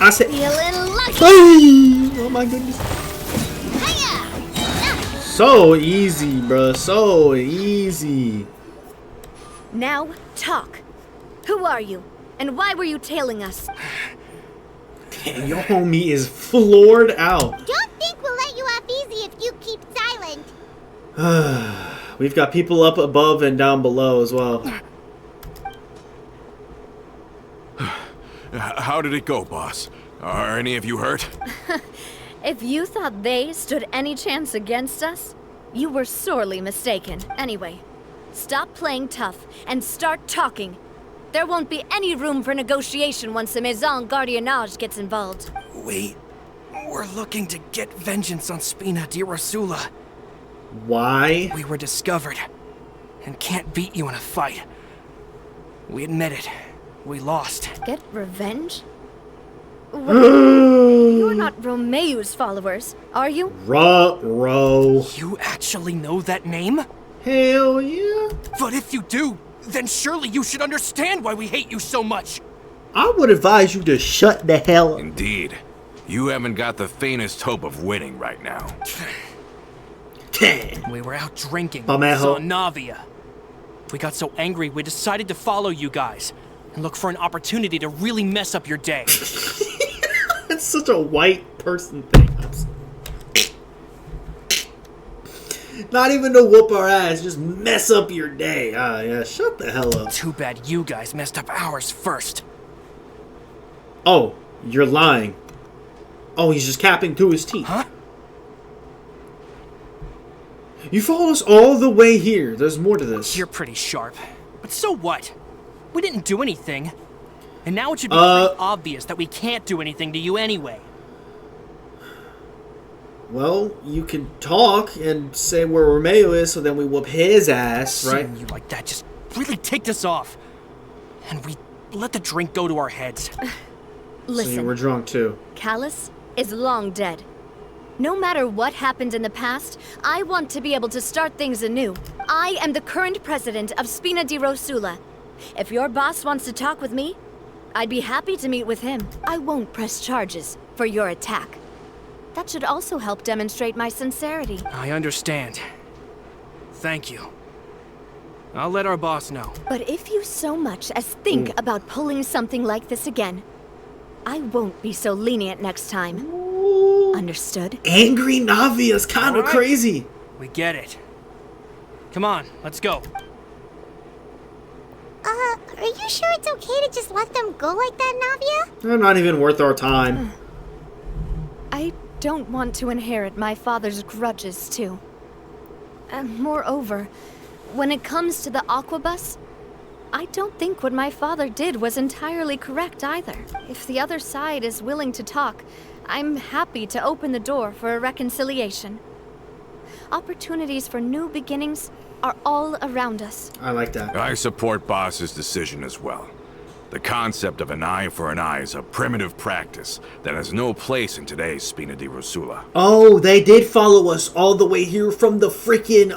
S1: I said.
S7: Feeling lucky.
S1: Oh my goodness.
S7: Hiya.
S1: So easy, bro. So easy.
S2: Now, talk. Who are you? And why were you tailing us?
S1: Damn, your homie is floored out.
S3: Don't think we'll let you off easy if you keep silent.
S1: We've got people up above and down below as well.
S8: How did it go, boss? Are any of you hurt?
S2: If you thought they stood any chance against us, you were sorely mistaken. Anyway, stop playing tough and start talking. There won't be any room for negotiation once the Maison Gardiennage gets involved.
S4: We're looking to get vengeance on Spina di Rosula.
S1: Why?
S4: We were discovered and can't beat you in a fight. We admit it. We lost.
S2: Get revenge? You're not Romeu's followers, are you?
S1: Ruh-roh.
S4: You actually know that name?
S1: Hell yeah.
S4: But if you do, then surely you should understand why we hate you so much.
S6: I would advise you to shut the hell up.
S8: Indeed. You haven't got the faintest hope of winning right now.
S4: We were out drinking,
S1: Pamejo.
S4: saw Navia. We got so angry we decided to follow you guys and look for an opportunity to really mess up your day.
S1: It's such a white person thing. Not even to whoop our ass, just mess up your day. Ah, yeah, shut the hell up.
S4: Too bad you guys messed up ours first.
S1: Oh, you're lying. Oh, he's just capping through his teeth.
S4: Huh?
S1: You followed us all the way here. There's more to this.
S4: You're pretty sharp. But so what? We didn't do anything. And now it should be pretty obvious that we can't do anything to you anyway.
S1: Well, you can talk and say where Romeo is so then we whoop his ass, right?
S4: Seeing you like that just really ticked us off. And we let the drink go to our heads.
S1: So you
S2: Listen,
S1: were drunk too.
S2: Callus is long dead. No matter what happened in the past, I want to be able to start things anew. I am the current president of Spina di Rosula. If your boss wants to talk with me, I'd be happy to meet with him. I won't press charges for your attack. That should also help demonstrate my sincerity.
S4: I understand. Thank you. I'll let our boss know.
S2: But if you so much as think about pulling something like this again, I won't be so lenient next time. Understood?
S1: Angry Navia's kind of
S4: Alright.
S1: crazy.
S4: We get it. Come on, let's go.
S3: Are you sure it's okay to just let them go like that, Navia?
S1: They're not even worth our time.
S2: I don't want to inherit my father's grudges, too. And moreover, when it comes to the Aquabus, I don't think what my father did was entirely correct either. If the other side is willing to talk, I'm happy to open the door for a reconciliation. Opportunities for new beginnings are all around us.
S1: I like that.
S8: I support Boss's decision as well. The concept of an eye for an eye is a primitive practice that has no place in today's Spina di Rosula.
S1: Oh, they did follow us all the way here from the freaking,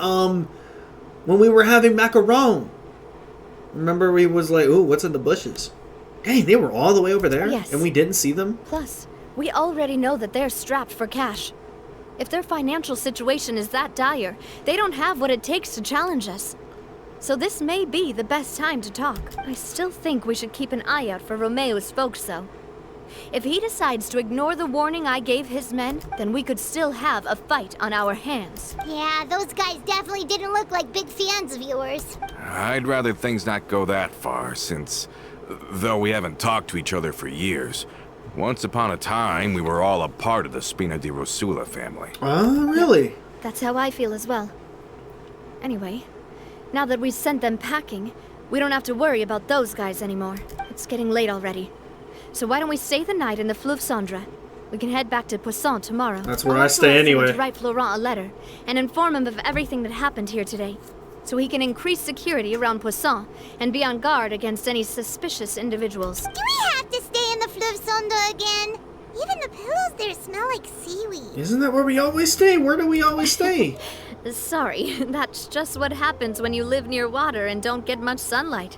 S1: when we were having macaron. Remember we was like, ooh, what's in the bushes? Dang, they were all the way over there?
S2: Yes.
S1: And we didn't see them?
S2: Plus, we already know that they're strapped for cash. If their financial situation is that dire, they don't have what it takes to challenge us. So this may be the best time to talk. I still think we should keep an eye out for Romeo's folks, though. If he decides to ignore the warning I gave his men, then we could still have a fight on our hands.
S3: Yeah, those guys definitely didn't look like big fans of yours.
S8: I'd rather things not go that far, since, though we haven't talked to each other for years, once upon a time we were all a part of the Spina di Rosula family.
S1: Oh, really?
S2: That's how I feel as well. Anyway, now that we've sent them packing, we don't have to worry about those guys anymore. It's getting late already. So why don't we stay the night in the Fleuve Cendre? We can head back to Poisson tomorrow.
S1: That's where
S2: I'll
S1: I
S2: also
S1: stay
S2: ask someone
S1: anyway.
S2: to write Florent a letter and inform him of everything that happened here today. so he can increase security around Poisson and be on guard against any suspicious individuals.
S3: Do we have to stay in the Fleuve Sonda again? Even the pillows there smell like seaweed.
S1: Isn't that where we always stay? Where do we always stay?
S2: Sorry, that's just what happens when you live near water and don't get much sunlight.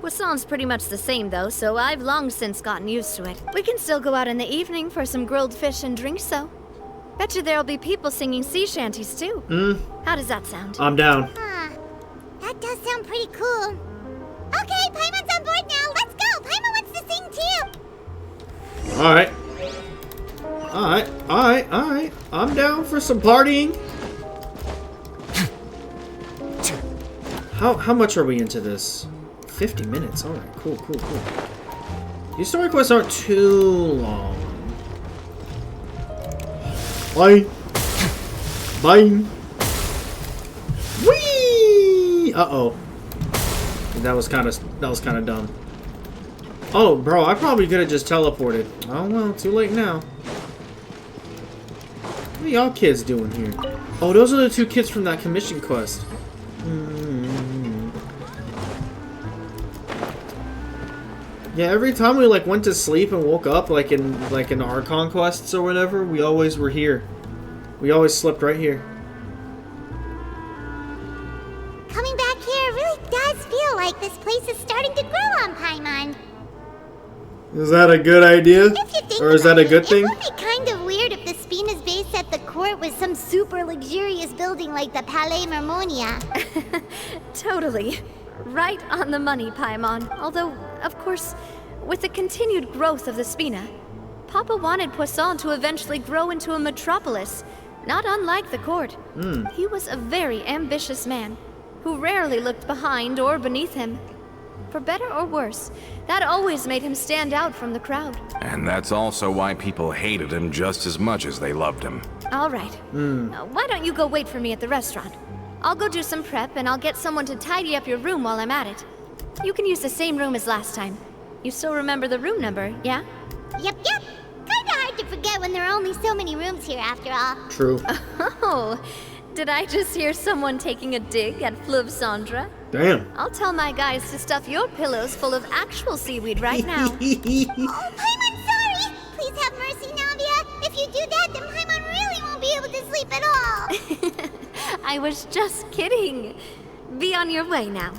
S2: Poisson's pretty much the same though, so I've long since gotten used to it. We can still go out in the evening for some grilled fish and drinks though. Bet you there'll be people singing sea shanties too. How does that sound?
S1: I'm down.
S3: That does sound pretty cool. Okay, Paimon's on board now. Let's go. Paimon wants to sing too.
S1: Alright. Alright. I'm down for some partying. How much are we into this? 50 minutes. Alright, cool. These story quests aren't too long. Bye. Whee! Uh-oh. That was kind of dumb. Oh, bro, I probably could have just teleported. Oh well, too late now. What are y'all kids doing here? Oh, those are the 2 kids from that commission quest. Yeah, every time we like went to sleep and woke up, like in our conquests or whatever, we always were here. We always slept right here.
S3: Coming back here really does feel like this place is starting to grow on Paimon.
S1: Is that a good idea?
S3: If you think
S1: Or is that
S3: about
S1: a good
S3: it,
S1: thing?
S3: It would be kind of weird if the Spina's base at the court was some super luxurious building like the Palais Mermonia.
S2: Totally. Right on the money, Paimon. Although, of course, with the continued growth of the Spina, Papa wanted Poisson to eventually grow into a metropolis, not unlike the court. He was a very ambitious man, who rarely looked behind or beneath him. For better or worse, that always made him stand out from the crowd.
S8: And that's also why people hated him just as much as they loved him.
S2: All right. Why don't you go wait for me at the restaurant? I'll go do some prep and I'll get someone to tidy up your room while I'm at it. You can use the same room as last time. You still remember the room number, yeah?
S3: Yep. Kinda hard to forget when there are only so many rooms here after all.
S1: True.
S2: Oh, did I just hear someone taking a dig at Fleuve Sandra?
S1: Damn.
S2: I'll tell my guys to stuff your pillows full of actual seaweed right now.
S3: Oh, Paimon, sorry! Please have mercy, Navia. If you do that, then Paimon really won't be able to sleep at all.
S2: I was just kidding. Be on your way now.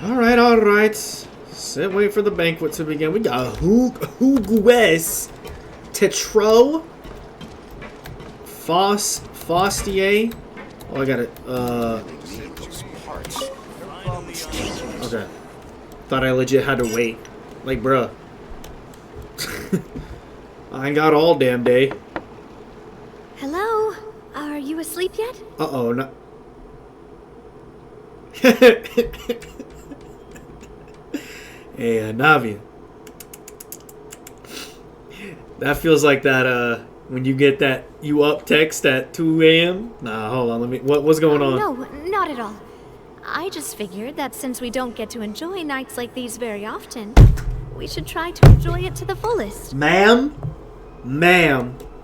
S1: Alright. Sit, wait for the banquet to begin. We got Hugues, Tetro, Fostier. Oh, I got it. Okay. Thought I legit had to wait. Like, bruh. I ain't got all damn day.
S2: Hello? Are you asleep yet?
S1: Uh-oh, no. Hey, Navia. That feels like that, when you get that you up text at 2 a.m. Nah, hold on, let me, what's going on?
S2: No, not at all. I just figured that since we don't get to enjoy nights like these very often, we should try to enjoy it to the fullest.
S1: Ma'am,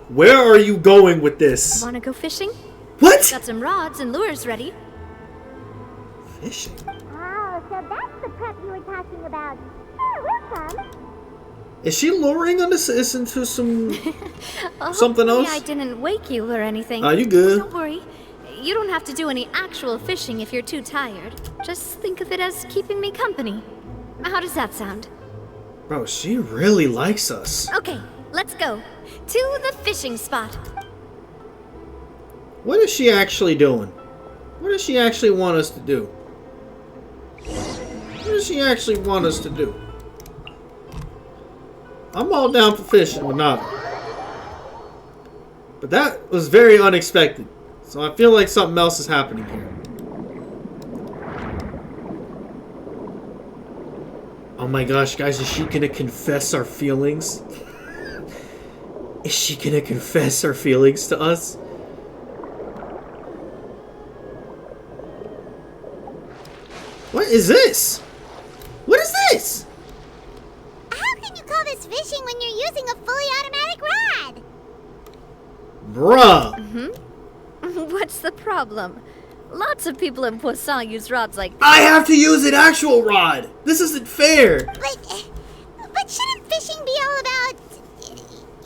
S1: where are you going with this?
S2: Wanna go fishing?
S1: What?
S2: Got some rods and lures ready.
S1: Fishing?
S3: Oh, so that's the prep you were talking about. Sure, we'll come.
S1: Is she luring us into some something else?
S2: I didn't wake you or anything.
S1: You good?
S2: Don't worry. You don't have to do any actual fishing if you're too tired. Just think of it as keeping me company. How does that sound?
S1: Bro, she really likes us.
S2: Okay, let's go. To the fishing spot.
S1: What is she actually doing? What does she actually want us to do? What does she actually want us to do? I'm all down for fishing with Navia. But that was very unexpected. So I feel like something else is happening here. Oh my gosh, guys, is she gonna confess our feelings? Is she gonna confess her feelings to us? What is this? What is this?
S3: How can you call this fishing when you're using a fully automatic rod?
S1: Bruh.
S2: What's the problem? Lots of people in Poisson use rods like
S1: I have to use an actual rod. This isn't fair.
S3: But shouldn't fishing be all about,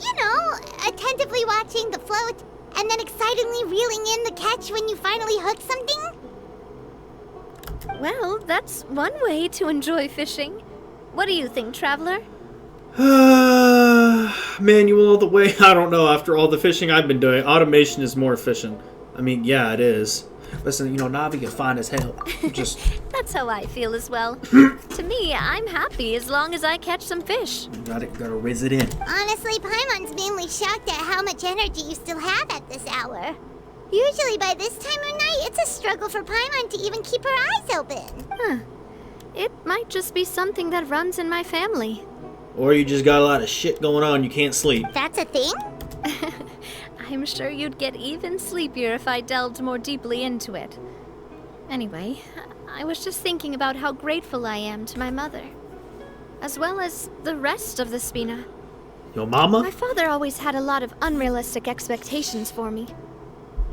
S3: you know, attentively watching the float and then excitedly reeling in the catch when you finally hook something?
S2: Well, that's one way to enjoy fishing. What do you think, Traveler?
S1: Manual all the way. I don't know. After all the fishing I've been doing, automation is more efficient. I mean, yeah, it is. Listen, you know, Navia fine as hell. Just
S2: That's how I feel as well. To me, I'm happy as long as I catch some fish.
S1: gotta whiz it in.
S3: Honestly, Paimon's mainly shocked at how much energy you still have at this hour. Usually by this time of night, it's a struggle for Paimon to even keep her eyes open.
S2: Huh. It might just be something that runs in my family.
S1: Or you just got a lot of shit going on, you can't sleep.
S3: That's a thing?
S2: I'm sure you'd get even sleepier if I delved more deeply into it. Anyway, I was just thinking about how grateful I am to my mother, as well as the rest of the Spina.
S1: Your mama?
S2: My father always had a lot of unrealistic expectations for me.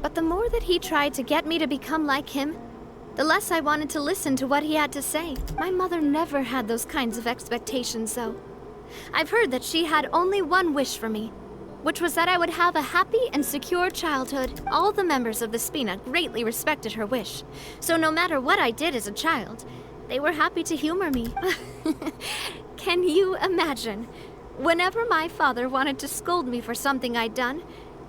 S2: But the more that he tried to get me to become like him, the less I wanted to listen to what he had to say. My mother never had those kinds of expectations, though. I've heard that she had only one wish for me, which was that I would have a happy and secure childhood. All the members of the Spina greatly respected her wish, so no matter what I did as a child, they were happy to humor me. Can you imagine? Whenever my father wanted to scold me for something I'd done,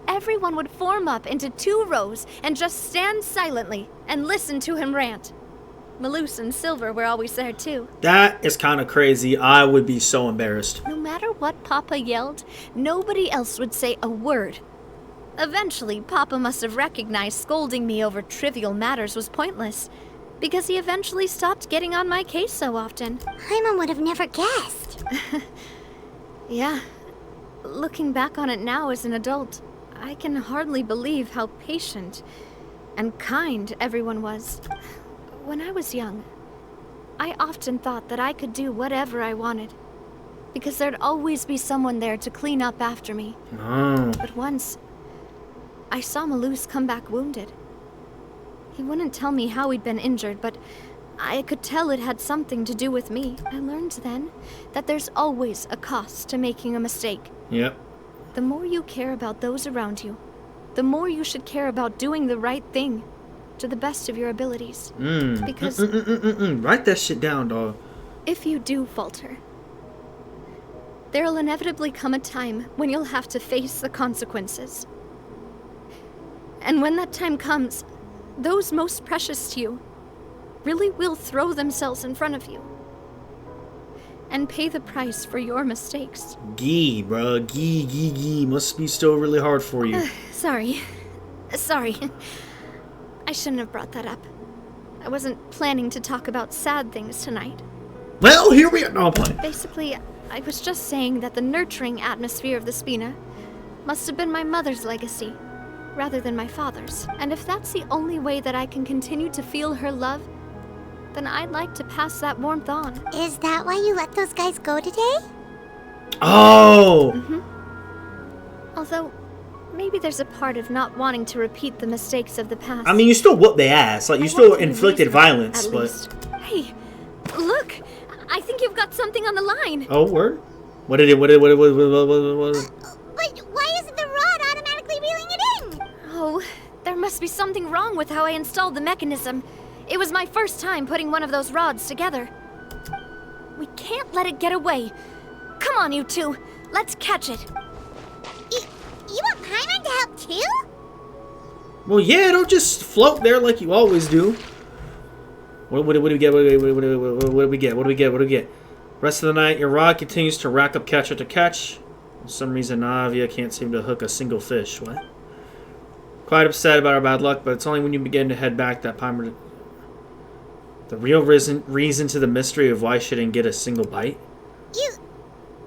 S2: everyone would form up into 2 rows and just stand silently and listen to him rant. Maloose and Silver were always there too.
S1: That is kind of crazy. I would be so embarrassed.
S2: No matter what Papa yelled, nobody else would say a word. Eventually, Papa must have recognized scolding me over trivial matters was pointless, because he eventually stopped getting on my case so often.
S3: Paimon would have never guessed.
S2: Yeah. Looking back on it now as an adult, I can hardly believe how patient and kind everyone was. When I was young, I often thought that I could do whatever I wanted, because there'd always be someone there to clean up after me.
S1: Oh.
S2: But once, I saw Maloose come back wounded. He wouldn't tell me how he'd been injured, but I could tell it had something to do with me. I learned then that there's always a cost to making a mistake.
S1: Yep.
S2: The more you care about those around you, the more you should care about doing the right thing to the best of your abilities. Because
S1: write that shit down, dog.
S2: if you do falter, there'll inevitably come a time when you'll have to face the consequences. And when that time comes, those most precious to you really will throw themselves in front of you and pay the price for your mistakes.
S1: Gee, bruh. Gee. Must be still really hard for you.
S2: Sorry. I shouldn't have brought that up. I wasn't planning to talk about sad things tonight.
S1: Well, here we are. No, I'm playing.
S2: Basically, I was just saying that the nurturing atmosphere of the Spina must have been my mother's legacy, rather than my father's. And if that's the only way that I can continue to feel her love, then I'd like to pass that warmth on.
S3: Is that why you let those guys go today?
S1: Oh!
S2: Although, maybe there's a part of not wanting to repeat the mistakes of the past.
S1: I mean, you still whooped their ass. Like, you
S2: I
S1: still
S2: want to be
S1: inflicted
S2: reasonable,
S1: violence,
S2: at
S1: but...
S2: least. Hey, look! I think you've got something on the line.
S1: Oh, word? What did it... What?
S3: But why isn't the rod automatically reeling it in?
S2: Oh, there must be something wrong with how I installed the mechanism. It was my first time putting one of those rods together. We can't let it get away. Come on, you two. Let's catch it.
S3: You want Paimon to help too?
S1: Well, yeah, don't just float there like you always do. What do we get? What do we get? Rest of the night, your rod continues to rack up catch after catch. For some reason, Navia can't seem to hook a single fish. What? Quite upset about our bad luck, but it's only when you begin to head back that Palmer... The real reason to the mystery of why she didn't get a single bite?
S3: You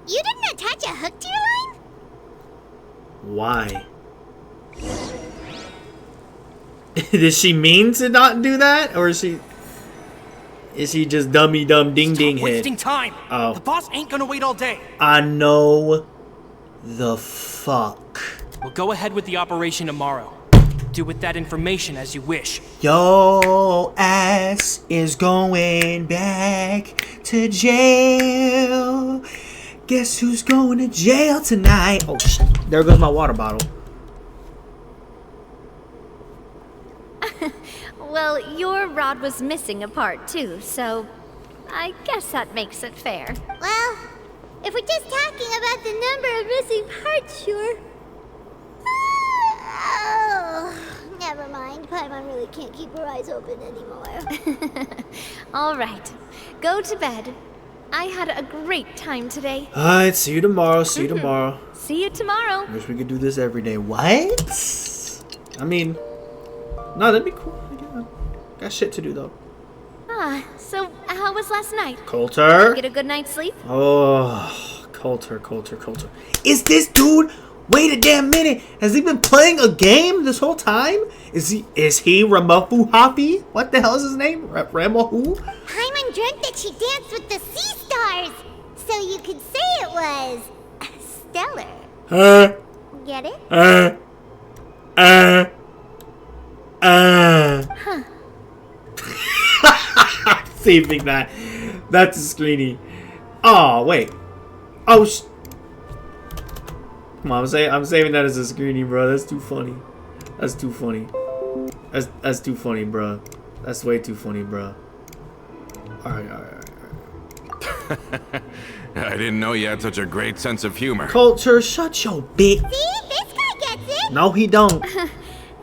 S3: didn't attach a hook to your line?
S1: Why? Does she mean to not do that? Or is she just dummy dumb ding ding
S4: Stop
S1: head?
S4: wasting time.
S1: Oh.
S4: The boss ain't gonna wait all day.
S1: I know the fuck.
S4: We'll go ahead with the operation tomorrow. do with that information as you wish.
S6: Yo ass is going back to jail. Guess who's going to jail tonight? Oh shit, there goes my water bottle.
S2: Well, your rod was missing a part too, so I guess that makes it fair.
S3: Well, if we're just talking about the number of missing parts, sure. Oh, never mind. Paimon really can't keep her eyes open anymore.
S2: All right, go to bed. I had a great time today.
S6: Alright, see you tomorrow. See you tomorrow.
S2: See you tomorrow.
S6: Wish we could do this every day. What? I mean, no, that'd be cool. Yeah. Got shit to do though.
S2: So how was last night?
S6: Coulter.
S2: Get a good night's sleep?
S6: Oh, Coulter. Is this dude? Wait a damn minute. Has he been playing a game this whole time? Is he Ramafu Happy? What the hell is his name? Ramahu?
S3: Paimon dreamt that she danced with the sea stars, so you could say it was stellar. Get it?
S6: Saving that. That's a screeny. Oh, wait. Oh, come on, I'm saving that as a screeny, bro. That's too funny. That's too funny. That's too funny, bro. That's way too funny, bro. Alright.
S8: I didn't know you had such a great sense of humor.
S6: Coulter, shut your bitch.
S3: See? This guy gets it!
S6: No, he don't.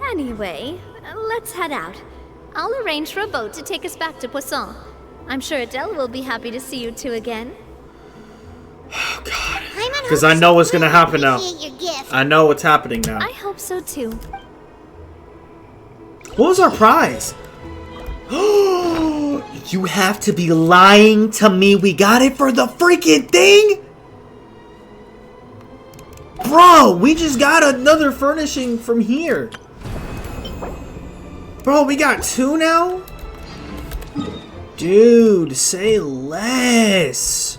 S2: Anyway, let's head out. I'll arrange for a boat to take us back to Poisson. I'm sure Adele will be happy to see you two again.
S6: Oh, God.
S3: Because
S6: I know what's gonna happen now.
S3: Your gift.
S6: I know what's happening now.
S2: I hope so too.
S6: What was our prize? You have to be lying to me. We got it for the freaking thing? Bro, we just got another furnishing from here. Bro, we got 2 now? Dude, say less.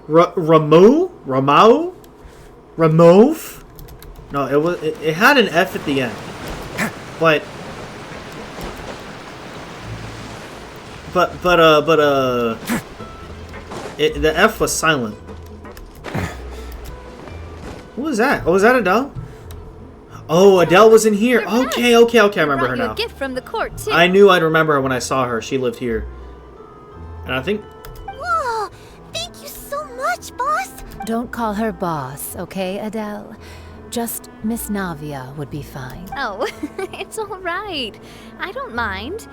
S6: Ramau? No, it had an F at the end. But the F was silent. Who was that? Oh, was that Adele? Oh, Adele was in here. Okay, I remember her now.
S2: A gift from the court too.
S6: I knew I'd remember her when I saw her. She lived here. And I think...
S3: Whoa! Thank you so much, boss!
S5: Don't call her boss, okay, Adele? Just Miss Navia would be fine.
S2: Oh, it's all right. I don't mind.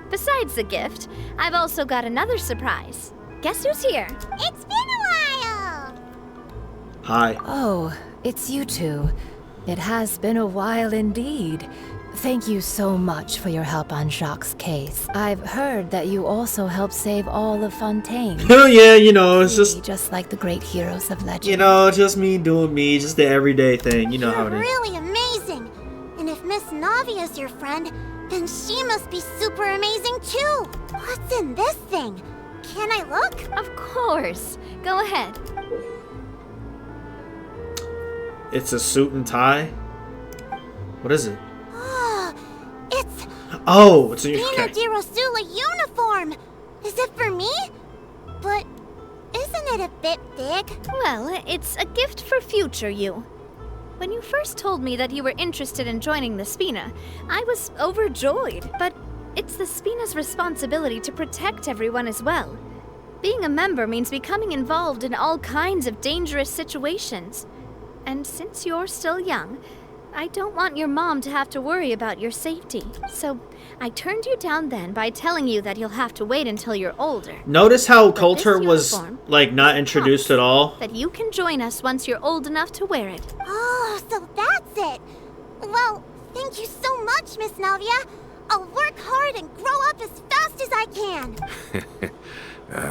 S2: Besides the gift, I've also got another surprise. Guess who's here?
S3: It's been a while!
S6: Hi.
S5: Oh, it's you two. It has been a while indeed. Thank you so much for your help on Jacques' case. I've heard that you also helped save all of Fontaine.
S6: Oh yeah, you know, it's
S5: just like the great heroes of legend.
S6: You know, just me doing me, just the everyday thing. You know how it is.
S3: Really amazing. And if Miss Navia's your friend, then she must be super amazing too. What's in this thing? Can I look?
S2: Of course. Go ahead.
S6: It's a suit and tie. What is it?
S3: It's
S6: it's a
S3: Spina di Rosula uniform. Is it for me? But isn't it a bit big?
S2: Well, it's a gift for future you. When you first told me that you were interested in joining the Spina, I was overjoyed, but it's the Spina's responsibility to protect everyone as well. Being a member means becoming involved in all kinds of dangerous situations. And since you're still young, I don't want your mom to have to worry about your safety. So I turned you down then by telling you that you'll have to wait until you're older.
S6: Notice how Coulter was, like, not introduced at all?
S2: That you can join us once you're old enough to wear it.
S3: Oh, so that's it. Well, thank you so much, Miss Navia. I'll work hard and grow up as fast as I can.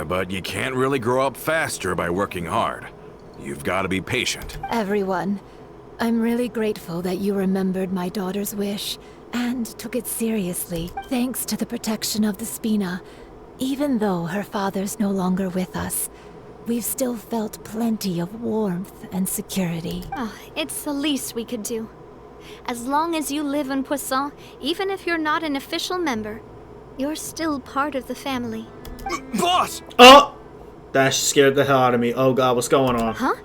S8: But you can't really grow up faster by working hard. You've got to be patient.
S5: Everyone, I'm really grateful that you remembered my daughter's wish and took it seriously, thanks to the protection of the Spina. Even though her father's no longer with us, we've still felt plenty of warmth and security.
S2: Oh, it's the least we could do. As long as you live in Poisson, even if you're not an official member, you're still part of the family.
S4: Boss!
S6: Oh! That scared the hell out of me. Oh god, what's going on?
S2: Huh?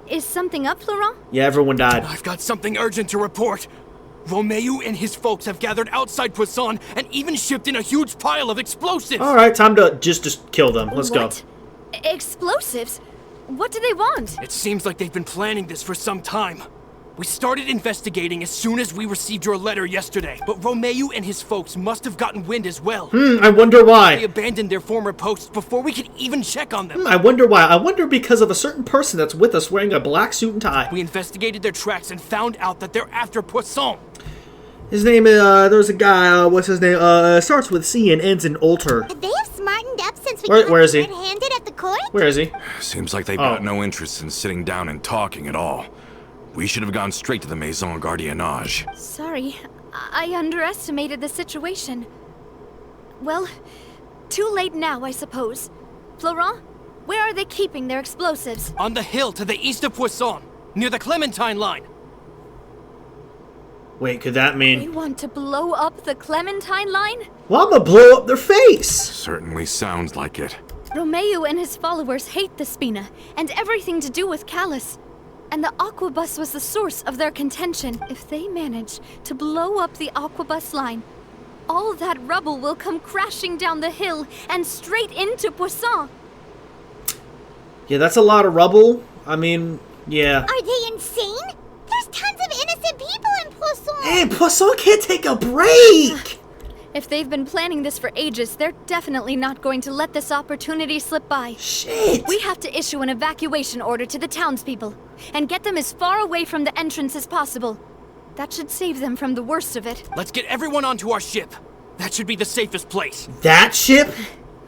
S2: Is something up, Florent?
S6: Yeah, everyone died.
S4: I've got something urgent to report. Romeo and his folks have gathered outside Poisson and even shipped in a huge pile of explosives.
S6: Alright, time to just kill them. Let's
S2: What? Explosives? What do they want?
S4: It seems like they've been planning this for some time. We started investigating as soon as we received your letter yesterday, but Romeo and his folks must have gotten wind as well.
S6: I wonder
S4: They
S6: why.
S4: abandoned their former posts before we could even check on them.
S6: I wonder why. I wonder because of a certain person that's with us wearing a black suit and tie.
S4: We investigated their tracks and found out that they're after Poisson.
S6: His name is, there's a guy, what's his name? Starts with C and ends in Alter.
S3: Could they have smartened up since we
S6: Where is he?
S3: red-handed at the court?
S6: Where is he?
S8: Seems like they've got no interest in sitting down and talking at all. We should have gone straight to the Maison Gardiennage.
S2: Sorry, I underestimated the situation. Well, too late now, I suppose. Florent, where are they keeping their explosives?
S4: On the hill to the east of Poisson, near the Clementine line.
S6: Wait, could that
S2: They
S6: mean...
S2: want to blow up the Clementine line?
S6: Well, I'm gonna blow up their face!
S8: Certainly sounds like it.
S2: Romeo and his followers hate the Spina, and everything to do with Callus. And the Aquabus was the source of their contention. If they manage to blow up the Aquabus line, all that rubble will come crashing down the hill and straight into Poisson.
S6: Yeah, that's a lot of rubble. I mean, yeah.
S3: Are they insane? There's tons of innocent people in Poisson.
S6: Man, Poisson can't take a break!
S2: If they've been planning this for ages, they're definitely not going to let this opportunity slip by.
S6: Shit!
S2: We have to issue an evacuation order to the townspeople and get them as far away from the entrance as possible. That should save them from the worst of it.
S4: Let's get everyone onto our ship. That should be the safest place.
S6: That ship?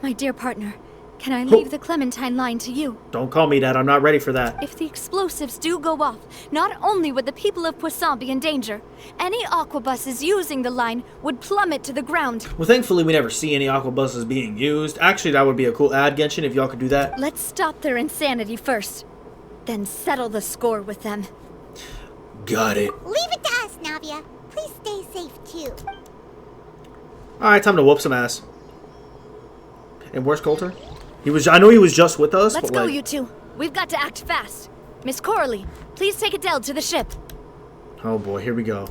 S2: My dear partner, can I leave the Clementine line to you?
S6: Don't call me that, I'm not ready for that.
S2: If the explosives do go off, not only would the people of Poisson be in danger, any aquabuses using the line would plummet to the ground.
S6: Well, thankfully we never see any aquabuses being used. Actually, that would be a cool ad, Genshin, if y'all could do that.
S2: Let's stop their insanity first, then settle the score with them.
S6: Got it.
S3: Leave it to us, Navia. Please stay safe, too.
S6: Alright, time to whoop some ass. And where's Coulter? I know he was just with us,
S2: Let's
S6: but
S2: go,
S6: like...
S2: you two. We've got to act fast. Miss Coralie, please take Adele to the ship.
S6: Oh boy, here we go.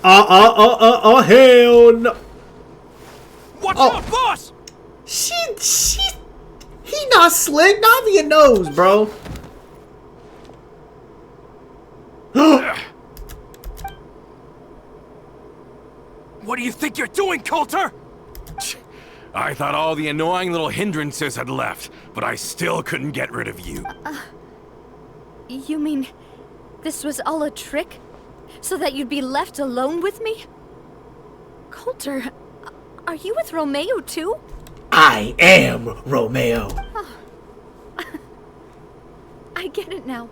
S6: Hell no!
S4: Watch out, boss!
S6: He not slick. Navia knows, bro.
S4: What do you think you're doing, Coulter?
S8: I thought all the annoying little hindrances had left, but I still couldn't get rid of you.
S2: You mean this was all a trick? So that you'd be left alone with me? Coulter, are you with Romeo too?
S6: I am Romeo.
S2: I get it now.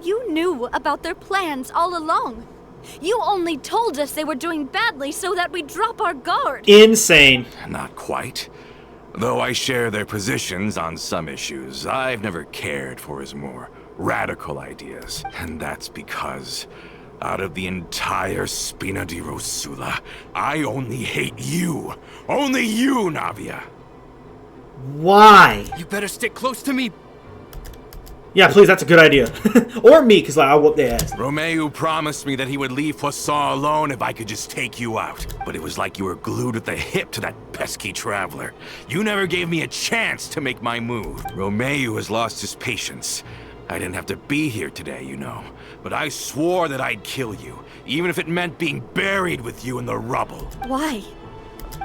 S2: You knew about their plans all along. You only told us they were doing badly so that we'd drop our guard.
S6: Insane.
S8: Not quite. Though I share their positions on some issues, I've never cared for his more radical ideas. And that's because, out of the entire Spina di Rosula, I only hate you. Only you, Navia.
S6: Why?
S4: You better stick close to me.
S6: Yeah, please, that's a good idea. Or me, because like, I'll whoop their ass.
S8: Romeo promised me that he would leave Poisson alone if I could just take you out. But it was like you were glued at the hip to that pesky traveler. You never gave me a chance to make my move. Romeo has lost his patience. I didn't have to be here today, you know. But I swore that I'd kill you, even if it meant being buried with you in the rubble.
S2: Why?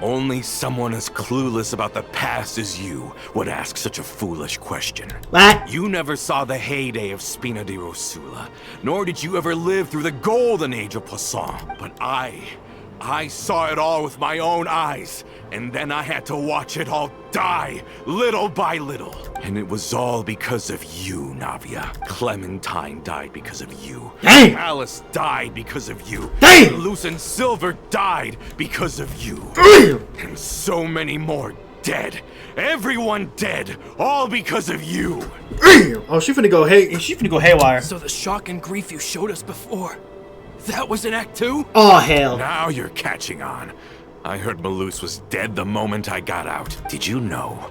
S8: Only someone as clueless about the past as you would ask such a foolish question.
S6: What?
S8: You never saw the heyday of Spina di Rosula, nor did you ever live through the golden age of Poisson. But I saw it all with my own eyes, and then I had to watch it all die, little by little. And it was all because of you, Navia. Clementine died because of you.
S6: Damn!
S8: Alice died because of you.
S6: Damn!
S8: Luce and Silver died because of you.
S6: Damn!
S8: And so many more dead. Everyone dead. All because of you.
S6: Oh, she finna go haywire.
S4: So the shock and grief you showed us before, that was in Act 2?
S6: Oh, hell.
S8: Now you're catching on. I heard Malus was dead the moment I got out. Did you know?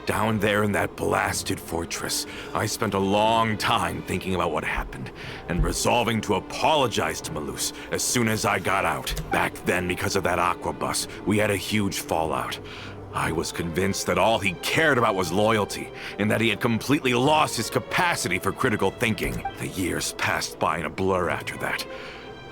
S8: Down there in that blasted fortress, I spent a long time thinking about what happened and resolving to apologize to Malus as soon as I got out. Back then, because of that aqua bus, we had a huge fallout. I was convinced that all he cared about was loyalty, and that he had completely lost his capacity for critical thinking. The years passed by in a blur after that.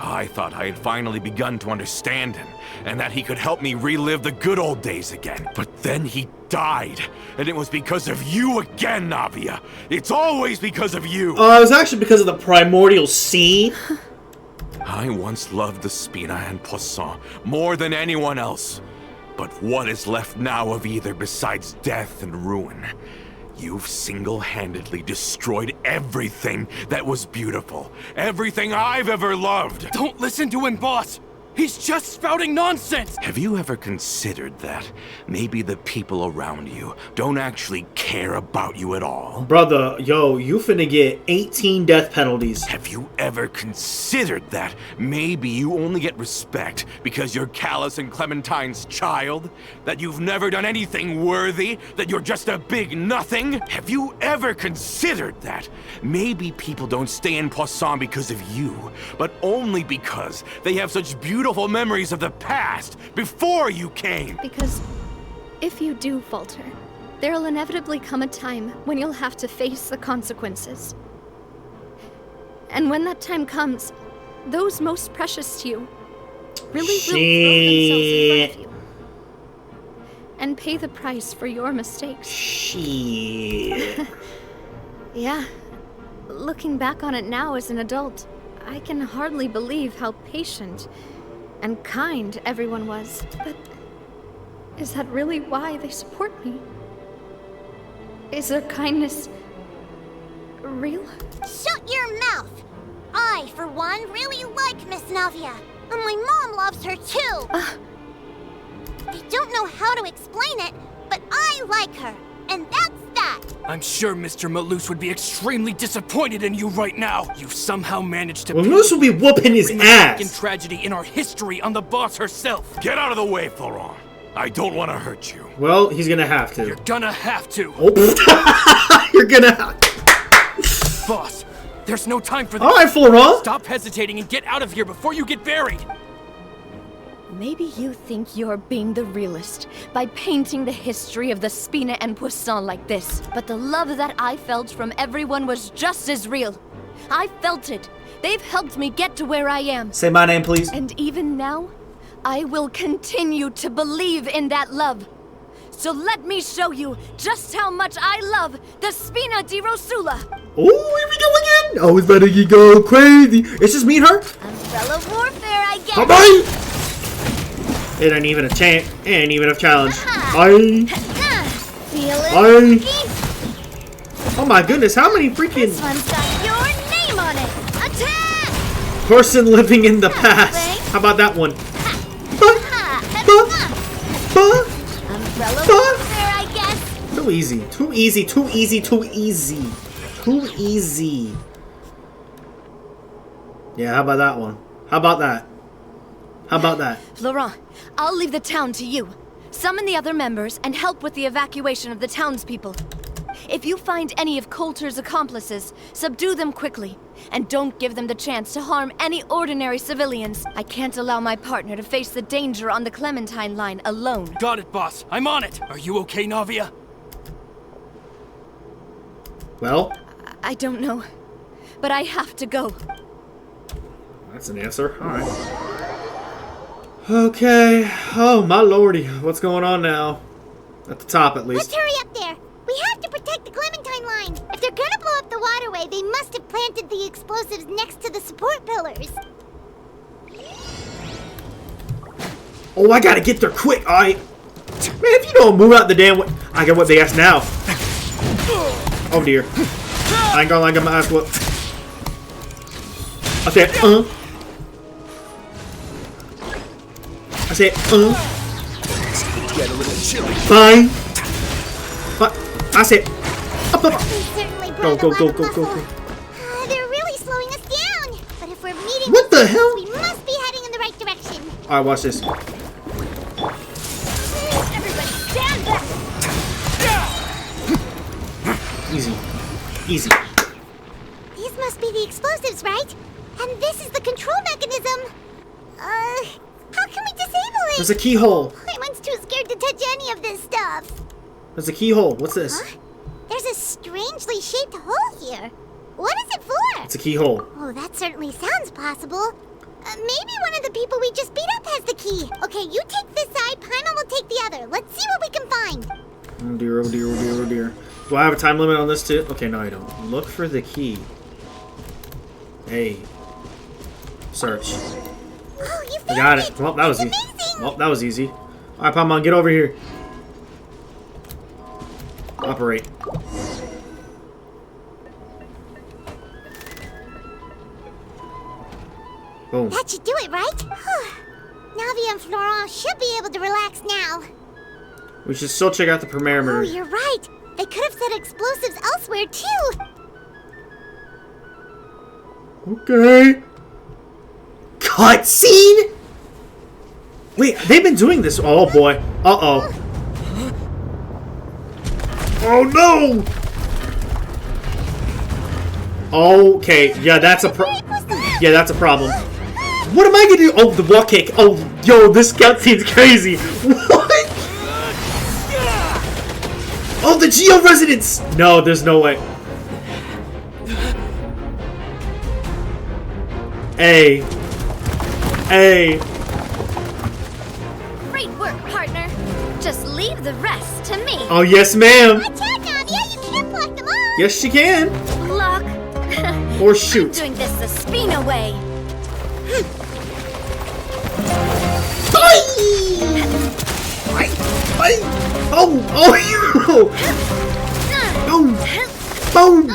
S8: I thought I had finally begun to understand him, and that he could help me relive the good old days again. But then he died, and it was because of you again, Navia. It's always because of you.
S6: It was actually because of the primordial sea.
S8: I once loved the Spina and Poisson more than anyone else. But what is left now of either besides death and ruin? You've single-handedly destroyed everything that was beautiful. Everything I've ever loved.
S4: Don't listen to him, boss! He's just spouting nonsense!
S8: Have you ever considered that maybe the people around you don't actually care about you at all?
S6: Brother, yo, you finna get 18 death penalties.
S8: Have you ever considered that maybe you only get respect because you're Callus and Clementine's child? That you've never done anything worthy? That you're just a big nothing? Have you ever considered that maybe people don't stay in Poisson because of you, but only because they have such beautiful memories of the past before you came?
S9: Because if you do falter, there'll inevitably come a time when you'll have to face the consequences. And when that time comes, those most precious to you really will throw themselves in front of you and pay the price for your mistakes.
S6: Shit.
S9: Yeah. Looking back on it now as an adult, I can hardly believe how patient and kind everyone was. But is that really why they support me? Is their kindness real?
S3: Shut your mouth! I, for one, really like Miss Navia. And my mom loves her too. I don't know how to explain it, but I like her. And that's that.
S4: I'm sure Mr. Malus would be extremely disappointed in you right now. You've somehow managed to...
S6: Well, Moose will be whooping his
S4: in
S6: ass.
S4: tragedy in our history on the boss herself.
S8: Get out of the way, Florent. I don't want to hurt you.
S6: Well, he's gonna have to.
S4: You're gonna have to.
S6: Oh. You're gonna have
S4: Boss, there's no time for this.
S6: Alright, Florent.
S4: Stop hesitating and get out of here before you get buried.
S5: Maybe you think you're being the realist by painting the history of the Spina and Poisson like this. But the love that I felt from everyone was just as real. I felt it. They've helped me get to where I am.
S6: Say my name, please.
S5: And even now, I will continue to believe in that love. So let me show you just how much I love the Spina di Rosula.
S6: Oh, here we go again. Oh, it's about to go crazy. It's just me and her.
S3: Umbrella warfare, I guess.
S6: Come on. It ain't even a chance. It ain't even a challenge.
S3: Feeling
S6: Oh my goodness, how many freaking
S3: This one's got your name on it. Attack!
S6: person living in the past? How about that one?
S3: Umbrella warfare, I guess.
S6: Too easy. Too easy. Too easy. Too easy. Too easy. Yeah, how about that one? How about that? How about that?
S5: Laurent, I'll leave the town to you. Summon the other members and help with the evacuation of the townspeople. If you find any of Coulter's accomplices, subdue them quickly. And don't give them the chance to harm any ordinary civilians. I can't allow my partner to face the danger on the Clementine line alone.
S4: Got it, boss. I'm on it. Are you okay, Navia?
S6: Well,
S5: I don't know, but I have to go.
S6: that's an answer. Alright. Okay. Oh, my lordy. What's going on now? At the top, at
S3: Let's
S6: least.
S3: hurry up there. We have to protect the Clementine line. If they're gonna blow up the waterway, they must have planted the explosives next to the support pillars.
S6: Oh, I gotta get there quick. Alright. Man, if you don't move out the damn way. I got what they ask now. Oh, dear. I ain't gonna lie, I got my ass whooped. I said, I said,
S10: Get a little chilly.
S6: fine. I said, up, up.
S3: We certainly
S6: Go,
S3: brought
S6: go,
S3: a lot
S6: go,
S3: of
S6: go, go,
S3: muscle.
S6: go.
S3: They're really slowing us down. But if we're meeting
S6: What
S3: with
S6: the hell?
S3: we must be heading in the right direction.
S6: All right, watch this.
S7: Everybody stand back!
S6: Easy. Easy.
S3: These must be the explosives, right? And this is the control mechanism. How can we disable it?
S6: There's a keyhole.
S3: Paimon's too scared to touch any of this stuff.
S6: There's a keyhole. What's this?
S3: Huh? There's a strangely shaped hole here. What is it for?
S6: It's a keyhole.
S3: Oh, that certainly sounds possible. Maybe one of the people we just beat up has the key. Okay, you take this side, Paimon will take the other. Let's see what we can find.
S6: Oh dear, oh dear, oh dear, oh dear. Do I have a time limit on this too? Okay, no I don't. Look for the key. Hey. Search.
S3: Oh, you
S6: I
S3: found
S6: got it. Well, that was
S3: It's
S6: easy.
S3: amazing.
S6: Well, that was easy. Alright, Paimon, get over here. Operate. Boom.
S3: That should do it, right? Navia and Florent should be able to relax now.
S6: We should still check out the
S3: Oh,
S6: perimeter.
S3: you're right. They could have set explosives elsewhere, too.
S6: Okay. Cutscene? Wait, they've been doing this. Oh boy. Uh-oh. Oh no! Okay, yeah, that's a yeah, that's a problem. What am I gonna do? Oh, the walk kick. Oh, yo, this cutscene's crazy. What? Oh, the Geo Resonance! No, there's no way. Hey. Hey.
S2: Great work, partner. Just leave the rest to me.
S6: Oh, yes, ma'am.
S3: Watch out, Navia. You can't block them off.
S6: Yes, she can.
S2: Block.
S6: Or shoot.
S2: Doing this the Spina way.
S6: Oh, oh, boom, boom.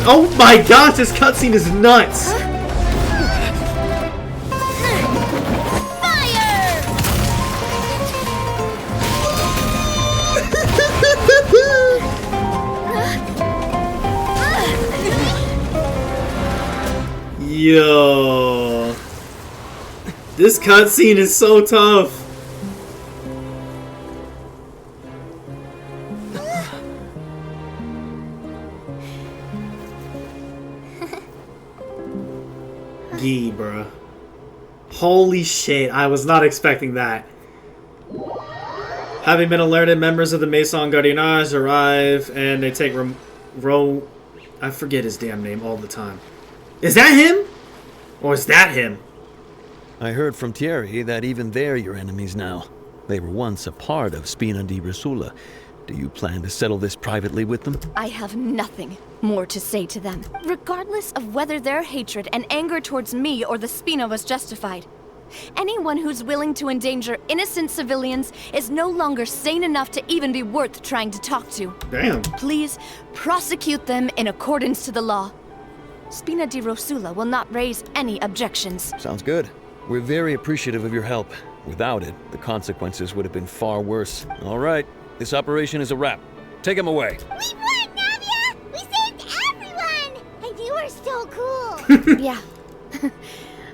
S6: Oh my gosh, this cutscene is nuts.
S2: Fire!
S6: Yo, this cutscene is so tough. Gee, bruh. Holy shit, I was not expecting that. Having been alerted, members of the Maison Gardiennage arrive and they take I forget his damn name all the time. Is that him? Or is that him?
S10: I heard from Thierry that even they're your enemies now. They were once a part of Spina di Rosula. Do you plan to settle this privately with them?
S5: I have nothing more to say to them, regardless of whether their hatred and anger towards me or the Spina was justified. Anyone who's willing to endanger innocent civilians is no longer sane enough to even be worth trying to talk to.
S6: Damn.
S5: Please prosecute them in accordance to the law. Spina di Rosula will not raise any objections.
S10: Sounds good. We're very appreciative of your help. Without it, the consequences would have been far worse. All right, this operation is a wrap. Take him away.
S3: We won, Navia! We saved everyone! And you were so cool!
S5: Yeah.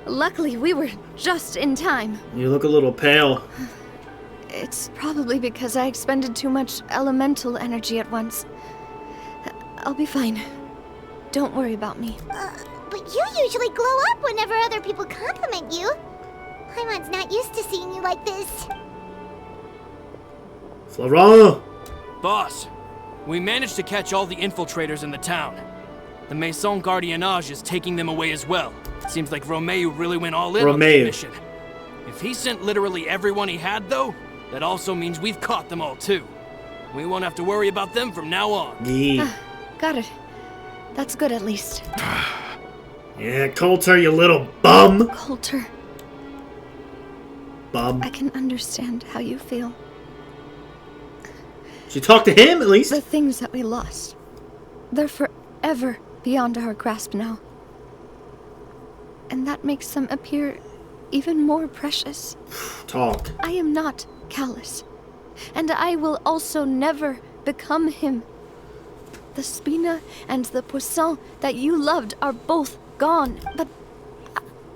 S5: Luckily, we were just in time.
S6: You look a little pale.
S9: It's probably because I expended too much elemental energy at once. I'll be fine. Don't worry about me.
S3: But you usually glow up whenever other people compliment you. Paimon's not used to seeing you like this.
S6: Florent!
S4: Boss, we managed to catch all the infiltrators in the town. The Maison Gardiennage is taking them away as well. Seems like Romeo really went all in on this mission. If he sent literally everyone he had, though, that also means we've caught them all, too. We won't have to worry about them from now on.
S6: Yeah.
S9: Got it. That's good at least.
S6: Yeah, Coulter, you little bum.
S9: Coulter,
S6: Bum.
S9: I can understand how you feel.
S6: She talked to him, at least.
S9: The things that we lost, they're forever beyond our grasp now. And that makes them appear even more precious.
S6: Talk.
S9: I am not callous. And I will also never become him. the Spina and the Poisson that you loved are both gone, but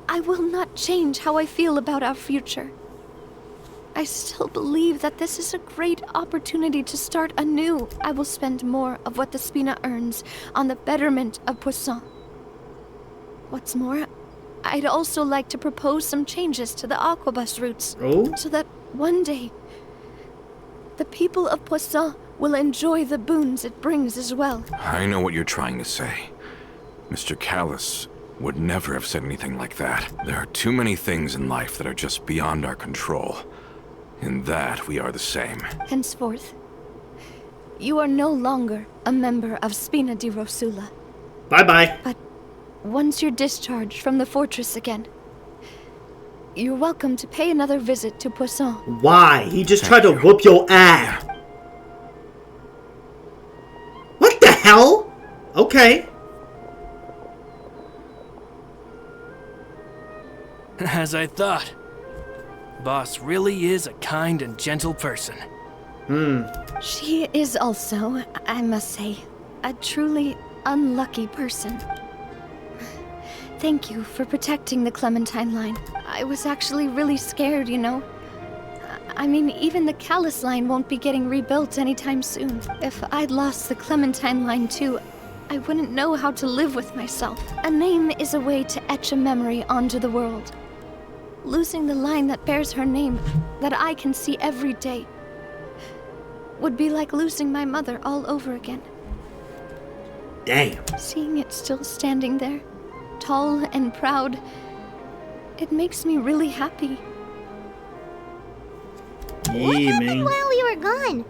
S9: I will not change how I feel about our future. I still believe that this is a great opportunity to start anew. I will spend more of what the Spina earns on the betterment of Poisson. What's more, I'd also like to propose some changes to the Aquabus routes.
S6: Oh?
S9: So that one day, the people of Poisson will enjoy the boons it brings as well.
S8: I know what you're trying to say. Mr. Callus would never have said anything like that. There are too many things in life that are just beyond our control. In that, we are the same.
S9: Henceforth, you are no longer a member of Spina di Rosula.
S6: Bye-bye.
S9: But once you're discharged from the fortress again, you're welcome to pay another visit to Poisson.
S6: Why? He just tried to whoop your ass. What the hell? Okay.
S4: As I thought. Boss really is a kind and gentle person.
S9: She is also, I must say, a truly unlucky person. Thank you for protecting the Clementine line. I was actually really scared, you know. I mean, even the Callus line won't be getting rebuilt anytime soon. If I'd lost the Clementine line too, I wouldn't know how to live with myself. A name is a way to etch a memory onto the world. Losing the line that bears her name, that I can see every day, would be like losing my mother all over again.
S6: Damn.
S9: Seeing it still standing there, tall and proud, it makes me really happy.
S3: What
S6: Yeah,
S3: happened
S6: man.
S3: while we were gone?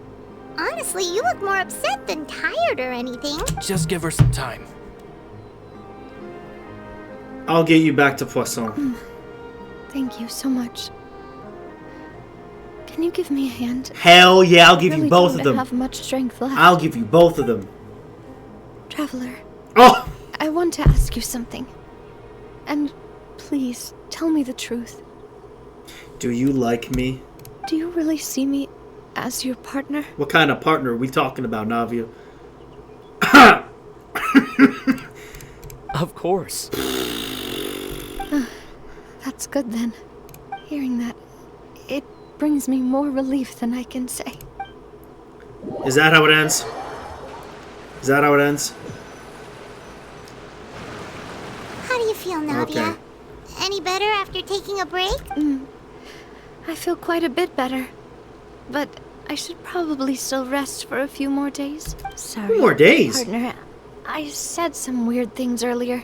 S3: Honestly, you look more upset than tired or anything.
S4: Just give her some time.
S6: I'll get you back to Poisson.
S9: Thank you so much. Can you give me a hand?
S6: Hell yeah, I'll give
S9: I really
S6: you both of
S9: don't
S6: them.
S9: have much strength left.
S6: I'll give you both of them.
S9: Traveler,
S6: Oh!
S9: I want to ask you something. And please, tell me the truth.
S6: Do you like me?
S9: Do you really see me as your partner?
S6: What kind of partner are we talking about, Navia?
S4: Of course.
S9: That's good then. Hearing that, it brings me more relief than I can say.
S6: Is that how it ends? Is that how it ends?
S3: How do you feel, Navia?
S6: Okay.
S3: Any better after taking a break?
S9: I feel quite a bit better. But I should probably still rest for a few more days. Sorry.
S6: Few more days?
S9: Partner, I said some weird things earlier.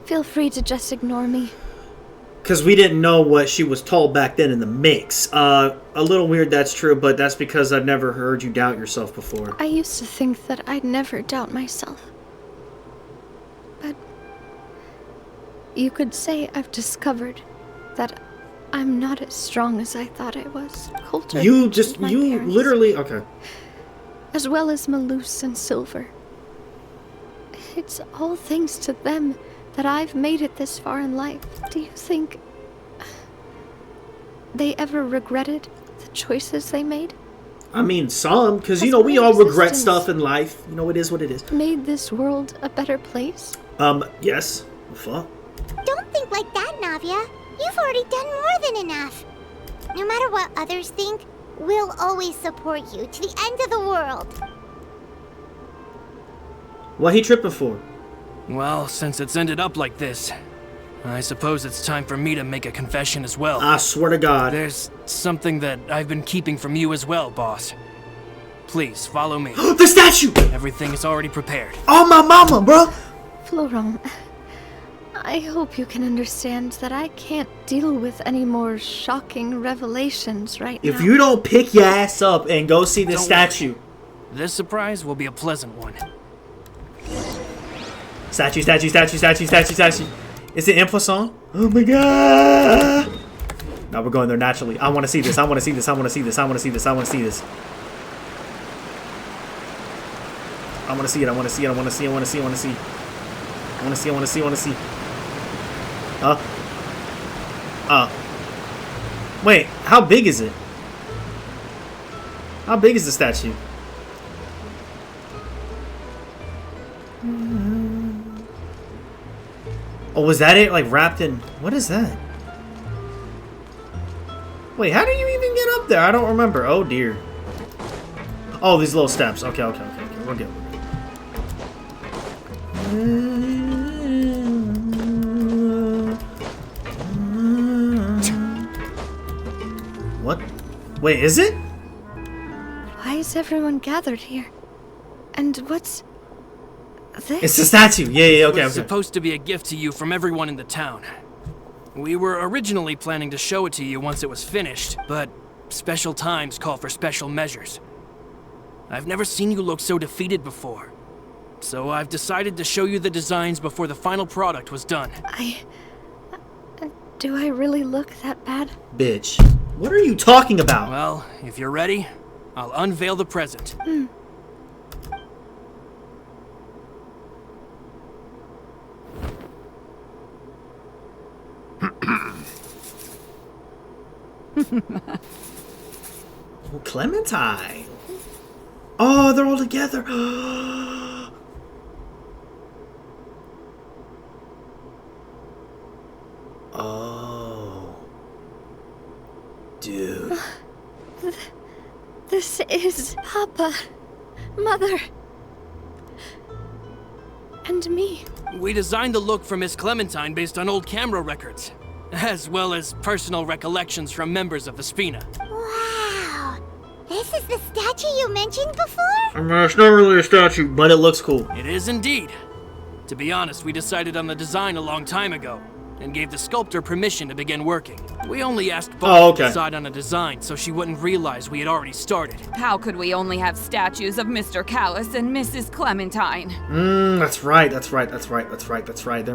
S9: Feel free to just ignore me.
S6: Because we didn't know what she was told back then in the mix. A little weird, that's true, but that's because I've never heard you doubt yourself before.
S9: I used to think that I'd never doubt myself. But you could say I've discovered that I'm not as strong as I thought I was. Coulter
S6: You
S9: and
S6: just,
S9: my
S6: you
S9: parents,
S6: literally, okay.
S9: as well as Malus and Silver. It's all thanks to them that I've made it this far in life. Do you think they ever regretted the choices they made?
S6: I mean, some, because, you
S9: Has
S6: know, we
S9: my
S6: all regret
S9: existence
S6: stuff in life. You know, it is what it is.
S9: Made this world a better place?
S6: Yes. Fuck.
S3: Don't think like that, Navia. You've already done more than enough. No matter what others think, we'll always support you to the end of the world.
S6: What he tripping for?
S4: Well, since it's ended up like this, I suppose it's time for me to make a confession as well.
S6: I swear to God.
S4: There's something that I've been keeping from you as well, boss. Please, follow me.
S6: The statue!
S4: Everything is already prepared.
S6: Oh, my mama, bro!
S9: Florent, I hope you can understand that I can't deal with any more shocking revelations right now.
S6: If you don't pick your ass up and go see the
S4: Don't
S6: statue.
S4: This surprise will be a pleasant one.
S6: Statue, statue, statue, statue, statue, statue. Is it in Poisson? Oh my god! Now we're going there naturally. I want to see this. I want to see this. I want to see this. I want to see this. I want to see this. I want to see it. I want to see it. I want to see. I want to see. I want to see. I want to see. I want to see. I want to see. Wait. How big is it? How big is the statue?
S1: Oh, was that it? Like wrapped in... What is that? Wait, how do you even get up there? I don't remember. Oh, dear. Oh, these little steps. Okay. We're good. What? Wait, is it?
S9: Why is everyone gathered here? And what's this?
S1: It's the statue. Yeah, okay,
S4: It was supposed to be a gift to you from everyone in the town. We were originally planning to show it to you once it was finished, but special times call for special measures. I've never seen you look so defeated before. So I've decided to show you the designs before the final product was done.
S9: Do I really look that bad?
S1: Bitch. What are you talking about?
S4: Well, if you're ready, I'll unveil the present.
S1: Oh, Clementine. Oh, they're all together. Oh. Dude.
S9: This is Papa, Mother, and me.
S4: We designed the look for Miss Clementine based on old camera records, as well as personal recollections from members of the Spina.
S3: Wow. This is the statue you mentioned before?
S1: I mean, it's not really a statue, but it looks cool.
S4: It is indeed. To be honest, we decided on the design a long time ago, and gave the sculptor permission to begin working. We only asked Bob to decide on a design so she wouldn't realize we had already started.
S11: How could we only have statues of Mr. Callus and Mrs. Clementine?
S1: That's right. Then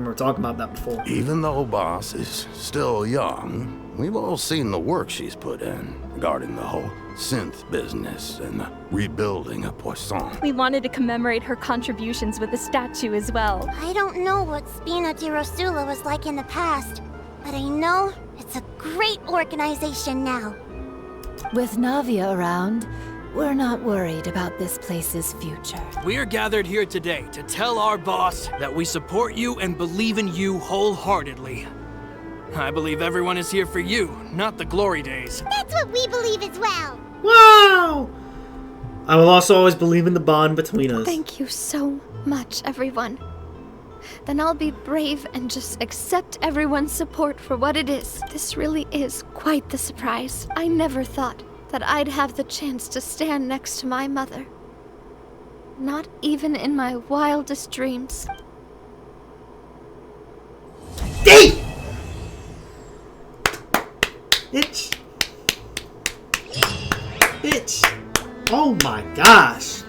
S1: we were talking about that before.
S12: Even though Boss is still young, we've all seen the work she's put in regarding the whole synth business and the rebuilding of Poisson.
S13: We wanted to commemorate her contributions with a statue as well.
S3: I don't know what Spina di Rosula was like in the past, but I know it's a great organization now.
S5: With Navia around, we're not worried about this place's future.
S4: We're gathered here today to tell our boss that we support you and believe in you wholeheartedly. I believe everyone is here for you, not the glory days.
S3: That's what we believe as well.
S1: Wow! I will also always believe in the bond between us.
S9: Thank you so much, everyone. Then I'll be brave and just accept everyone's support for what it is. This really is quite the surprise. I never thought that I'd have the chance to stand next to my mother. Not even in my wildest dreams.
S1: Bitch! Oh my gosh.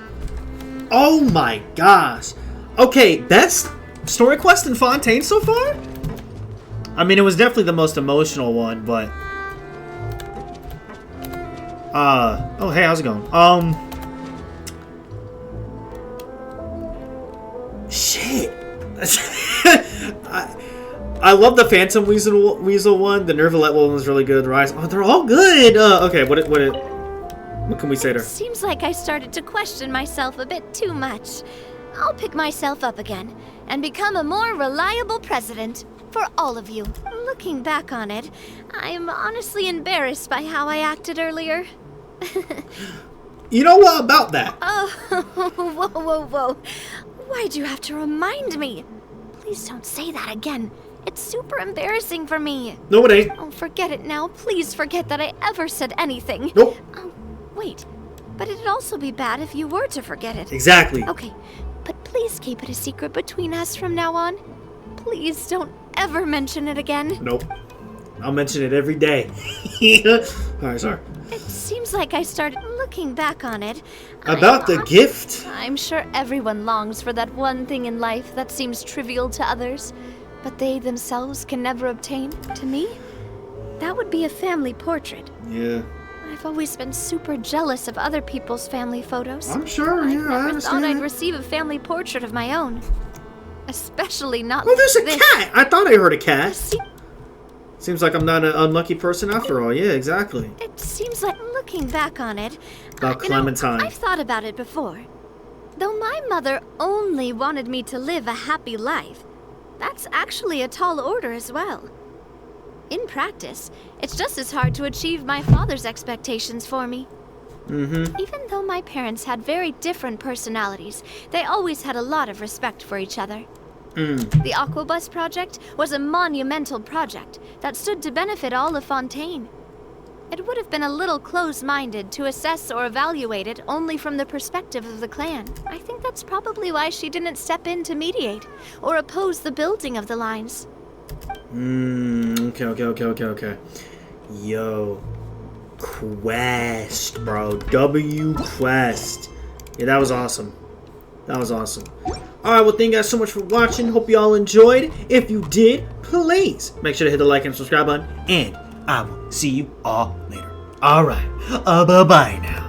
S1: Oh my gosh. Okay, best story quest in Fontaine so far? I mean, it was definitely the most emotional one, but... Oh, hey, how's it going? Shit. I love the Phantom Weasel one. The Nervalette one was really good. Rise. Oh, they're all good. Okay, what can we say to her?
S2: Seems like I started to question myself a bit too much. I'll pick myself up again and become a more reliable president for all of you. Looking back on it, I'm honestly embarrassed by how I acted earlier.
S1: You know what about that?
S2: Oh, whoa. Why'd you have to remind me? Please don't say that again. It's super embarrassing for me.
S1: No, it ain't.
S2: Oh, forget it now. Please forget that I ever said anything.
S1: Nope.
S2: Oh, wait. But it'd also be bad if you were to forget it.
S1: Exactly.
S2: Okay, but please keep it a secret between us from now on. Please don't ever mention it again.
S1: Nope. I'll mention it every day. Alright, sorry.
S2: It seems like I started looking back on it.
S1: About the gift?
S2: I'm sure everyone longs for that one thing in life that seems trivial to others, but they themselves can never obtain. To me, that would be a family portrait.
S1: Yeah.
S2: I've always been super jealous of other people's family photos.
S1: I'm sure, yeah, I
S2: never thought I'd
S1: understand.
S2: receive a family portrait of my own. Especially not
S1: Oh, there's a
S2: this.
S1: cat! I thought I heard a cat. Seems like I'm not an unlucky person after all. Yeah, exactly.
S2: It seems like looking back on it...
S1: About Clementine.
S2: I've thought about it before. Though my mother only wanted me to live a happy life, That's actually a tall order as well. In practice, it's just as hard to achieve my father's expectations for me. Even though my parents had very different personalities, they always had a lot of respect for each other. The Aquabus project was a monumental project that stood to benefit all of Fontaine. It would have been a little close-minded to assess or evaluate it only from the perspective of the clan. I think that's probably why she didn't step in to mediate or oppose the building of the lines.
S6: Okay. Yo. Quest, bro. W Quest. Yeah, that was awesome. Alright, well, thank you guys so much for watching. Hope you all enjoyed. If you did, please make sure to hit the like and subscribe button. And I will see you all later. Alright. Bye-bye now.